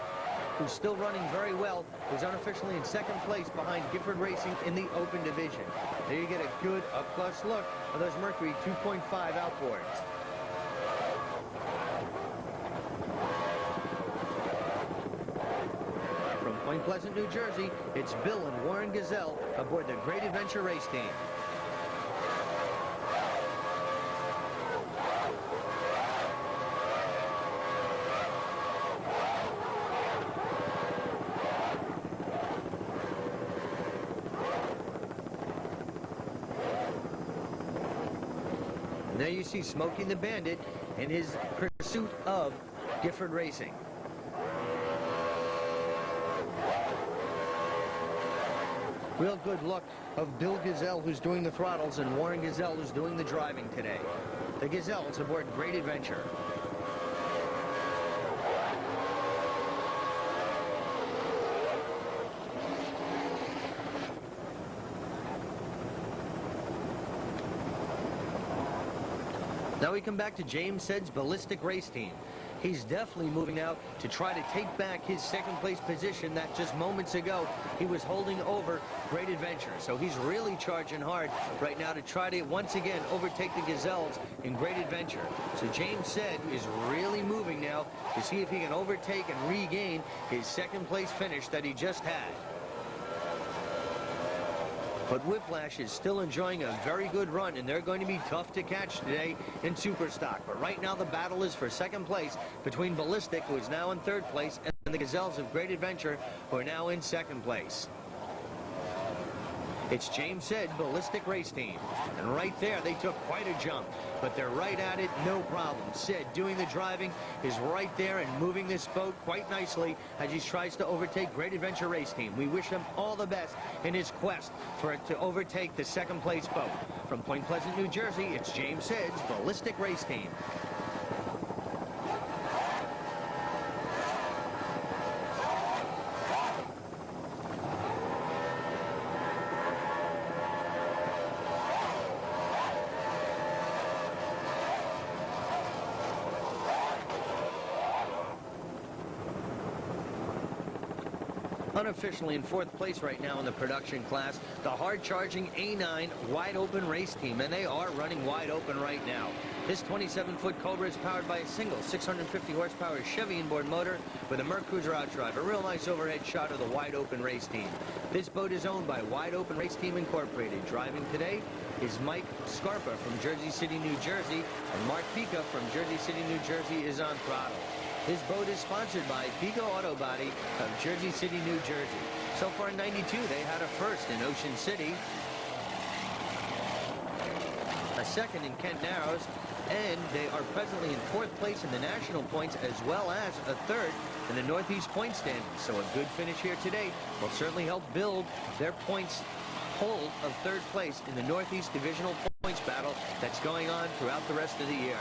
who's still running very well, is unofficially in second place behind Gifford Racing in the open division. There you get a good up-close look of those Mercury 2.5 outboards. From Point Pleasant, New Jersey, it's Bill and Warren Gazelle aboard the Great Adventure Race Team. And there you see Smokey the Bandit in his pursuit of Gifford Racing. Real good look of Bill Gazelle, who's doing the throttles, and Warren Gazelle, who's doing the driving today. The Gazelles aboard Great Adventure. Now we come back to James Said's Ballistic Race Team. He's definitely moving out to try to take back his second place position that just moments ago he was holding over Great Adventure. So he's really charging hard right now to try to once again overtake the Gazelles in Great Adventure. So James Said is really moving now to see if he can overtake and regain his second place finish that he just had. But Whiplash is still enjoying a very good run, and they're going to be tough to catch today in Superstock. But right now the battle is for second place between Ballistic, who is now in third place, and the Gazelles of Great Adventure, who are now in second place. It's James Said Ballistic Race Team. And right there, they took quite a jump. But they're right at it, no problem. Said, doing the driving, is right there and moving this boat quite nicely as he tries to overtake Great Adventure Race Team. We wish him all the best in his quest for it to overtake the second place boat. From Point Pleasant, New Jersey, it's James Said's Ballistic Race Team. Unofficially in fourth place right now in the production class, the hard-charging A9 wide-open race team, and they are running wide open right now. This 27-foot Cobra is powered by a single 650 horsepower Chevy inboard motor with a Mercruiser outdrive. A real nice overhead shot of the wide-open race team. This boat is owned by Wide Open Race Team Incorporated. Driving today is Mike Scarpa from Jersey City, New Jersey, and Mark Pica from Jersey City, New Jersey is on throttle. This boat is sponsored by Pico Auto Body of Jersey City, New Jersey. So far in '92, they had a first in Ocean City, a second in Kent Narrows, and they are presently in fourth place in the national points as well as a third in the Northeast point standings. So a good finish here today will certainly help build their points hold of third place in the Northeast divisional points battle that's going on throughout the rest of the year.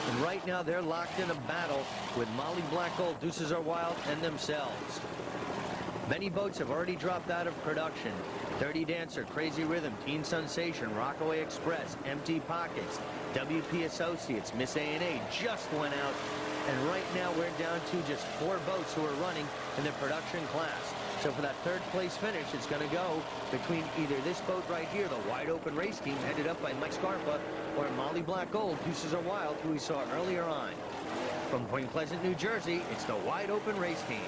And right now, they're locked in a battle with Molly Black Gold, Deuces Are Wild, and themselves. Many boats have already dropped out of production. Dirty Dancer, Crazy Rhythm, Teen Sensation, Rockaway Express, Empty Pockets, WP Associates, Miss A&A just went out. And right now, we're down to just 4 boats who are running in the production class. So for that third place finish, it's going to go between either this boat right here, the Wide Open Race Team, headed up by Mike Scarpa, or Molly Black Gold, Deuces Are Wild, who we saw earlier on. From Point Pleasant, New Jersey, it's the Wide Open Race Team.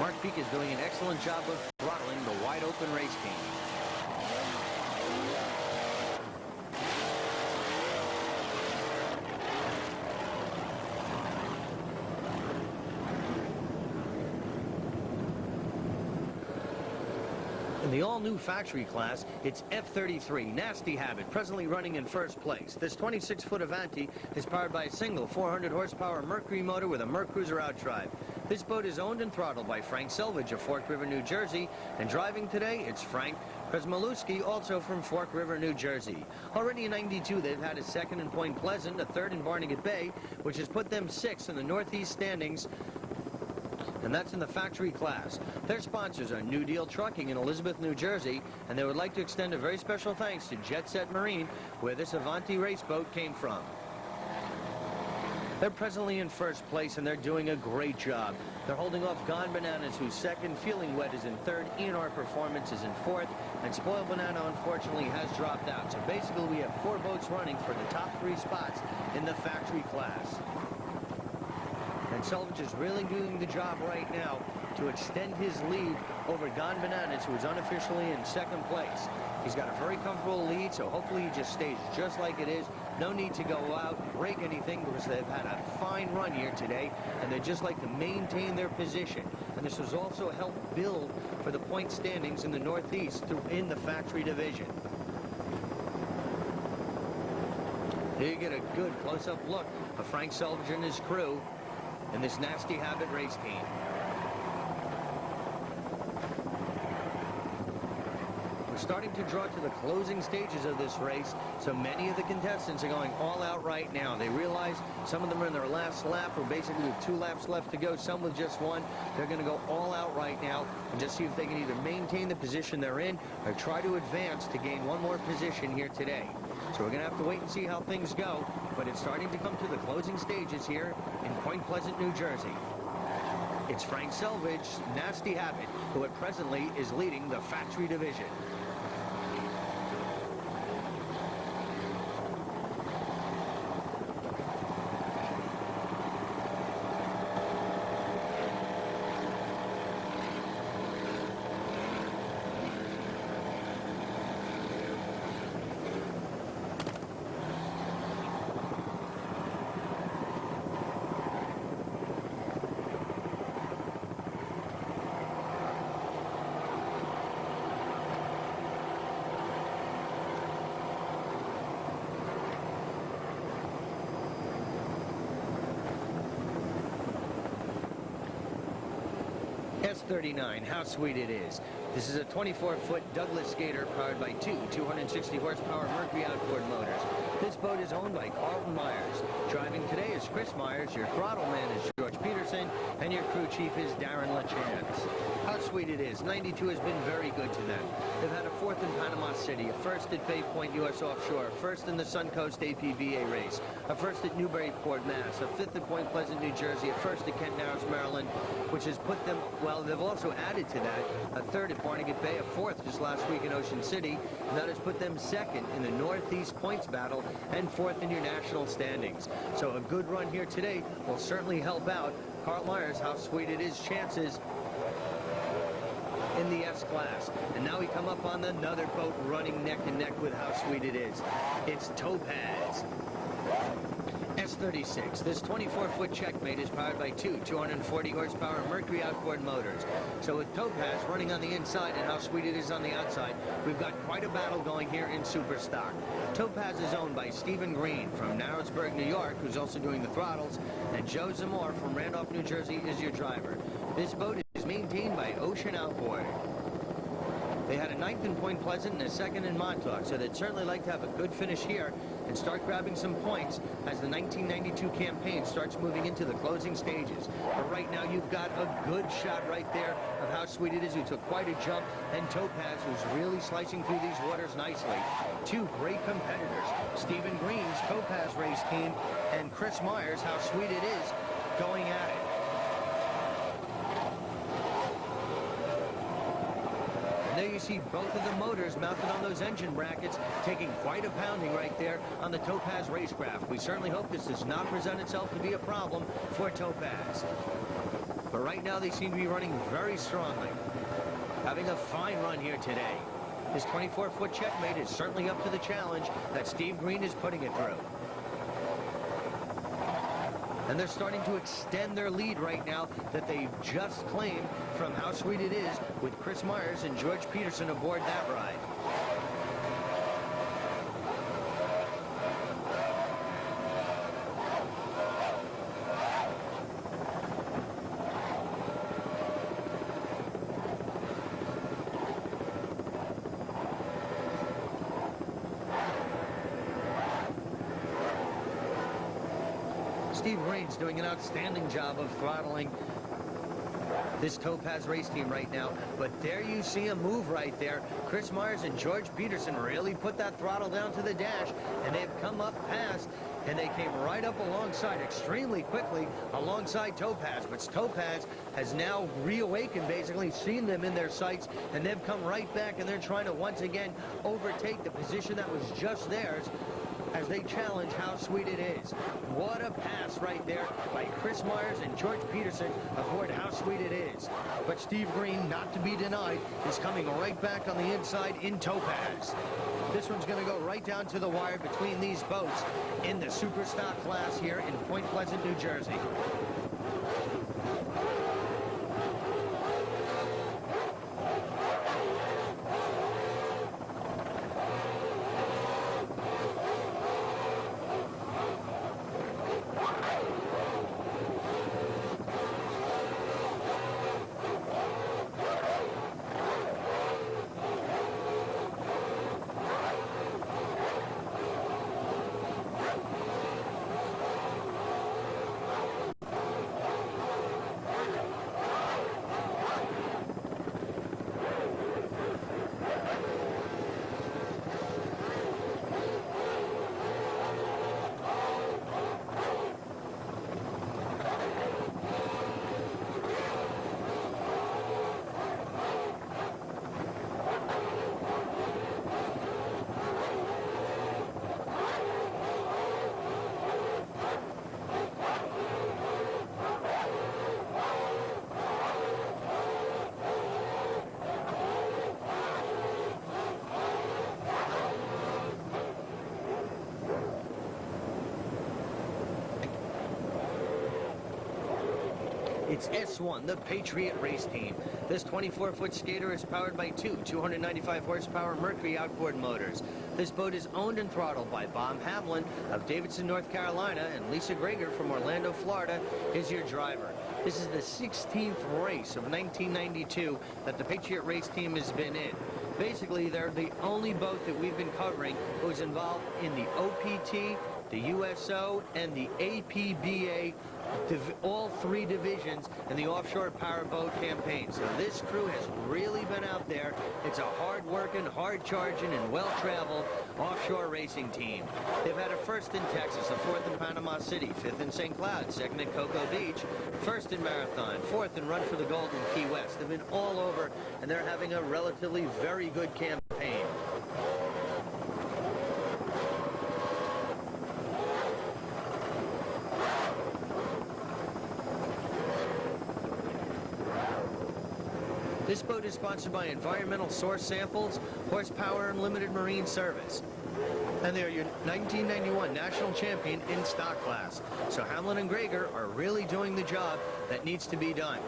Mark Peak is doing an excellent job of throttling the Wide Open Open race team. In the all-new factory class, it's F33, Nasty Habit, presently running in first place. This 26-foot Avanti is powered by a single 400-horsepower Mercury motor with a Mercruiser outdrive. This boat is owned and throttled by Frank Selvage of Fork River, New Jersey, and driving today, it's Frank Kresmaluski, also from Fork River, New Jersey. Already in '92, they've had a second in Point Pleasant, a third in Barnegat Bay, which has put them sixth in the Northeast standings, and that's in the factory class. Their sponsors are New Deal Trucking in Elizabeth, New Jersey, and they would like to extend a very special thanks to Jet Set Marine, where this Avanti race boat came from. They're presently in first place, and they're doing a great job. They're holding off Gone Bananas, who's second, Feeling Wet is in third, E&R Performance is in fourth, and Spoiled Banana, unfortunately, has dropped out. So basically, we have 4 boats running for the top 3 spots in the factory class. And Selvage is really doing the job right now to extend his lead over Gone Bananas, who is unofficially in second place. He's got a very comfortable lead, so hopefully he just stays just like it is. No need to go out and break anything because they've had a fine run here today, and they just like to maintain their position. And this has also helped build for the point standings in the Northeast in the factory division. Here you get a good close-up look of Frank Selvage and his crew in this Nasty Habit race team. We're starting to draw to the closing stages of this race, so many of the contestants are going all out right now. They realize some of them are in their last lap, or basically with 2 laps left to go, some with just 1. They're going to go all out right now and just see if they can either maintain the position they're in or try to advance to gain 1 more position here today. So we're going to have to wait and see how things go, but it's starting to come to the closing stages here in Point Pleasant, New Jersey. It's Frank Selvage, Nasty Habit, who at presently is leading the factory division. S39, how sweet it is. This is a 24-foot Douglas skater powered by 2 260-horsepower Mercury outboard motors. This boat is owned by Carlton Myers. Driving today is Chris Myers, your throttle man is George Peterson, and your crew chief is Darren LaChance. How sweet it is. 92 has been very good to them. They've had a 4th in Panama City, a 1st at Bay Point U.S. Offshore, a 1st in the Suncoast APVA race, a 1st at Newburyport, Mass., a 5th at Point Pleasant, New Jersey, a 1st at Kent Narrows, Maryland, which has put them, well, they've also added to that a 3rd at Barnegat Bay, a 4th just last week in Ocean City, and that has put them 2nd in the Northeast points battle and 4th in your national standings. So a good run here today will certainly help out Carl Myers, how sweet it is, chances in the S class. And now we come up on another boat running neck and neck with how sweet it is. It's Topaz. S36. This 24-foot Checkmate is powered by 2 240-horsepower Mercury outboard motors. So with Topaz running on the inside and how sweet it is on the outside, we've got quite a battle going here in Superstock. Topaz is owned by Stephen Green from Narrowsburg, New York, who's also doing the throttles, and Joe Zamore from Randolph, New Jersey is your driver. This boat is maintained by Ocean Outboard. They had a 9th in Point Pleasant and a 2nd in Montauk, so they'd certainly like to have a good finish here and start grabbing some points as the 1992 campaign starts moving into the closing stages. But right now, you've got a good shot right there of how sweet it is. Who took quite a jump, and Topaz, who's really slicing through these waters nicely. 2 great competitors, Stephen Green's Topaz race team and Chris Myers, how sweet it is, going at it. There you see both of the motors mounted on those engine brackets, taking quite a pounding right there on the Topaz racecraft. We certainly hope this does not present itself to be a problem for Topaz. But right now they seem to be running very strongly. having a fine run here today. His 24-foot checkmate is certainly up to the challenge that Steve Green is putting it through. And they're starting to extend their lead right now that they've just claimed from How Sweet It Is, with Chris Myers and George Peterson aboard that ride. Steve Green's doing an outstanding job of throttling this Topaz race team right now. But there you see a move right there. Chris Myers and George Peterson really put that throttle down to the dash, and they've come up past, and they came right up alongside extremely quickly alongside Topaz. But Topaz has now reawakened, basically seen them in their sights, and they've come right back, and they're trying to once again overtake the position that was just theirs as they challenge How Sweet It Is. What a pass right there by Chris Myers and George Peterson aboard How Sweet It Is. But Steve Green, not to be denied, is coming right back on the inside in Topaz. This one's going to go right down to the wire between these boats in the super stock class here in Point Pleasant, New Jersey. It's S1, the Patriot race team. This 24-foot skater is powered by two 295-horsepower Mercury outboard motors. This boat is owned and throttled by Bob Hamlin of Davidson, North Carolina, and Lisa Greger from Orlando, Florida, is your driver. This is the 16th race of 1992 that the Patriot race team has been in. Basically, they're the only boat that we've been covering who's involved in the OPT, the USO, and the APBA, all three divisions in the offshore powerboat campaign. So this crew has really been out there. It's a hard-working, hard-charging, and well-traveled offshore racing team. They've had a first in Texas, a fourth in Panama City, fifth in St. Cloud, second in Cocoa Beach, first in Marathon, fourth in Run for the Gold in Key West. They've been all over, and they're having a relatively very good campaign. This boat is sponsored by Environmental Source Samples, Horsepower Unlimited Marine Service. And they are your 1991 national champion in stock class. So Hamlin and Greger are really doing the job that needs to be done.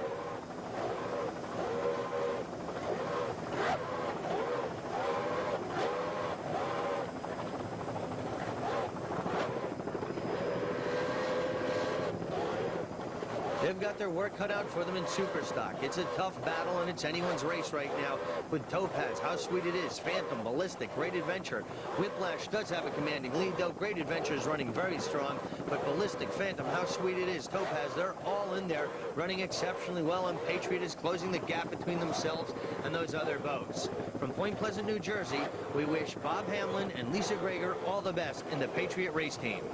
They've got their work cut out for them in Superstock. It's a tough battle, and it's anyone's race right now with Topaz, How Sweet It Is, Phantom, Ballistic, Great Adventure. Whiplash does have a commanding lead, though. Great Adventure is running very strong, but Ballistic, Phantom, How Sweet It Is, Topaz, they're all in there running exceptionally well, and Patriot is closing the gap between themselves and those other boats. From Point Pleasant, New Jersey, we wish Bob Hamlin and Lisa Greger all the best in the Patriot race team.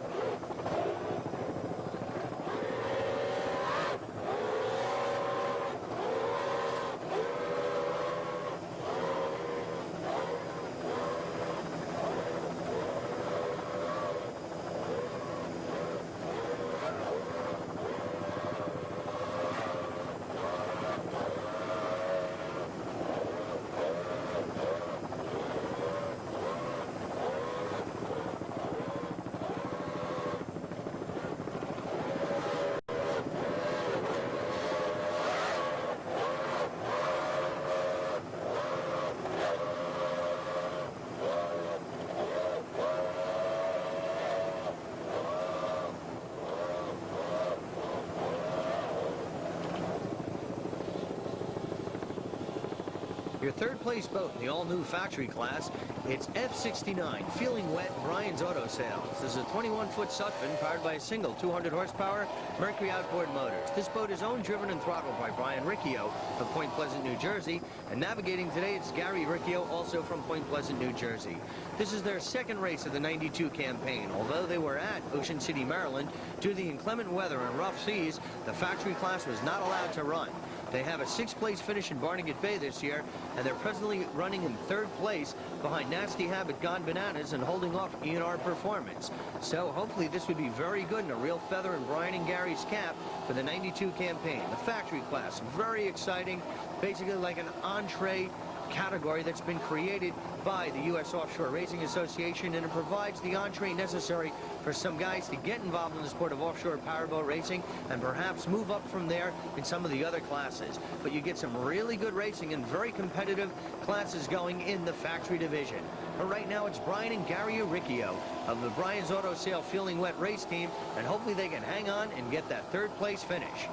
Your third place boat in the all-new factory class, it's F69, Feeling Wet, Brian's Auto Sales. This is a 21-foot Sutphen powered by a single 200 horsepower Mercury outboard motors. This boat is owned, driven, and throttled by Brian Riccio of Point Pleasant, New Jersey. And navigating today, it's Gary Riccio, also from Point Pleasant, New Jersey. This is their second race of the '92 campaign. Although they were at Ocean City, Maryland, due to the inclement weather and rough seas, the factory class was not allowed to run. They have a 6th place finish in Barnegat Bay this year, and they're presently running in 3rd place behind Nasty Habit, Gone Bananas, and holding off E&R Performance. So hopefully this would be very good and a real feather in Brian and Gary's cap for the '92 campaign. The factory class, very exciting, basically like an entree category that's been created by the U.S. Offshore Racing Association, and it provides the entree necessary for some guys to get involved in the sport of offshore powerboat racing and perhaps move up from there in some of the other classes. But you get some really good racing and very competitive classes going in the factory division. But right now it's Brian and Gary Riccio of the Brian's Auto Sale Feeling Wet race team, and hopefully they can hang on and get that 3rd place finish.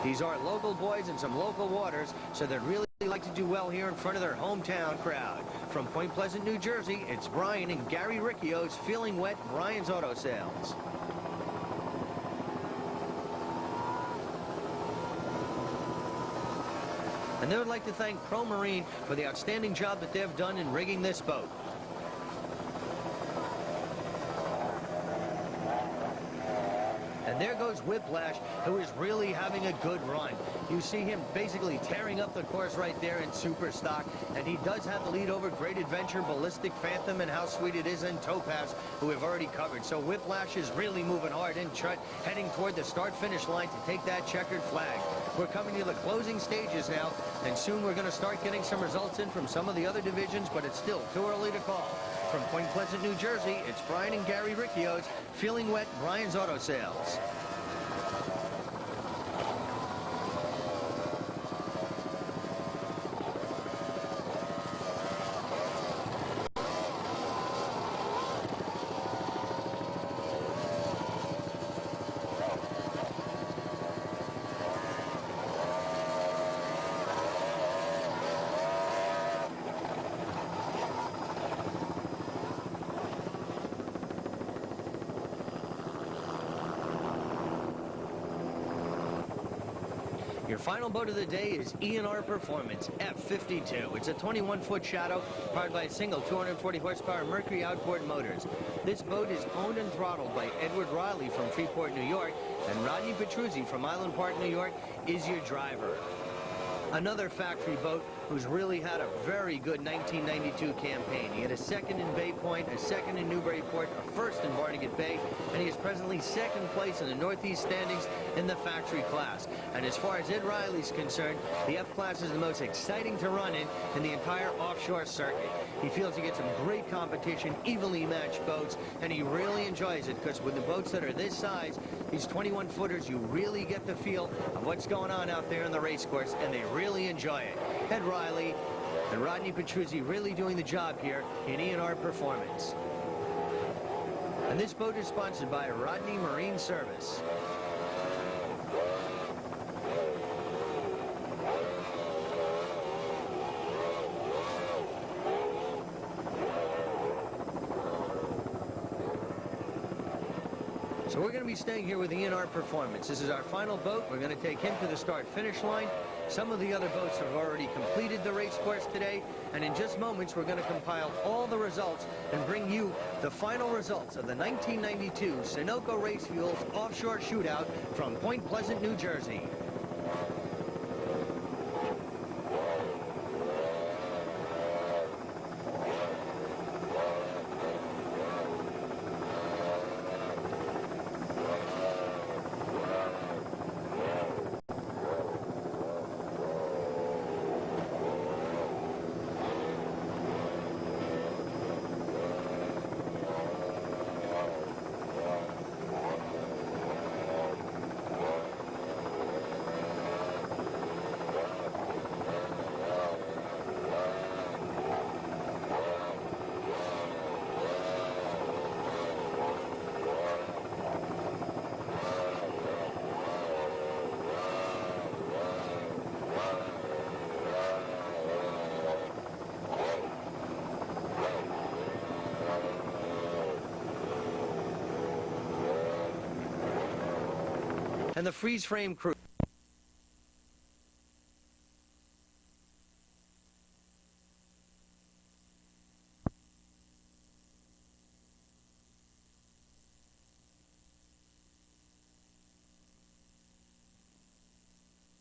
These are local boys in some local waters, so they'd really like to do well here in front of their hometown crowd. From Point Pleasant, New Jersey, it's Brian and Gary Riccio's Feeling Wet, Brian's Auto Sales. And they would like to thank Pro Marine for the outstanding job that they've done in rigging this boat. And there goes Whiplash, who is really having a good run. You see him basically tearing up the course right there in super stock, and he does have the lead over Great Adventure, Ballistic Phantom, and How Sweet It Is, and Topaz, who we've already covered. So Whiplash is really moving hard in, heading toward the start-finish line to take that checkered flag. We're coming to the closing stages now, and soon we're going to start getting some results in from some of the other divisions, but it's still too early to call. From Point Pleasant, New Jersey, it's Brian and Gary Riccio's Feeling Wet, Brian's Auto Sales. Your final boat of the day is E&R Performance F52. It's a 21-foot shadow powered by a single 240 horsepower Mercury outboard motors. This boat is owned and throttled by Edward Riley from Freeport, New York, and Rodney Petruzzi from Island Park, New York is your driver. Another factory boat who's really had a very good 1992 campaign. He had a 2nd in Bay Point, a 2nd in Newburyport, a 1st in Barnegat Bay, and he is presently 2nd place in the Northeast standings in the factory class. And as far as Ed Riley's concerned, the F class is the most exciting to run in the entire offshore circuit. He feels he gets some great competition, evenly matched boats, and he really enjoys it, because with the boats that are this size, these 21-footers, you really get the feel of what's going on out there in the race course, and they really enjoy it. Ed Riley and Rodney Petruzzi really doing the job here in E&R Performance. And this boat is sponsored by Rodney Marine Service. So we're going to be staying here with the E&R Performance. This is our final boat. We're going to take him to the start-finish line. Some of the other boats have already completed the race course today, and in just moments we're going to compile all the results and bring you the final results of the 1992 Sunoco Race Fuels Offshore Shootout from Point Pleasant, New Jersey. and the freeze frame crew.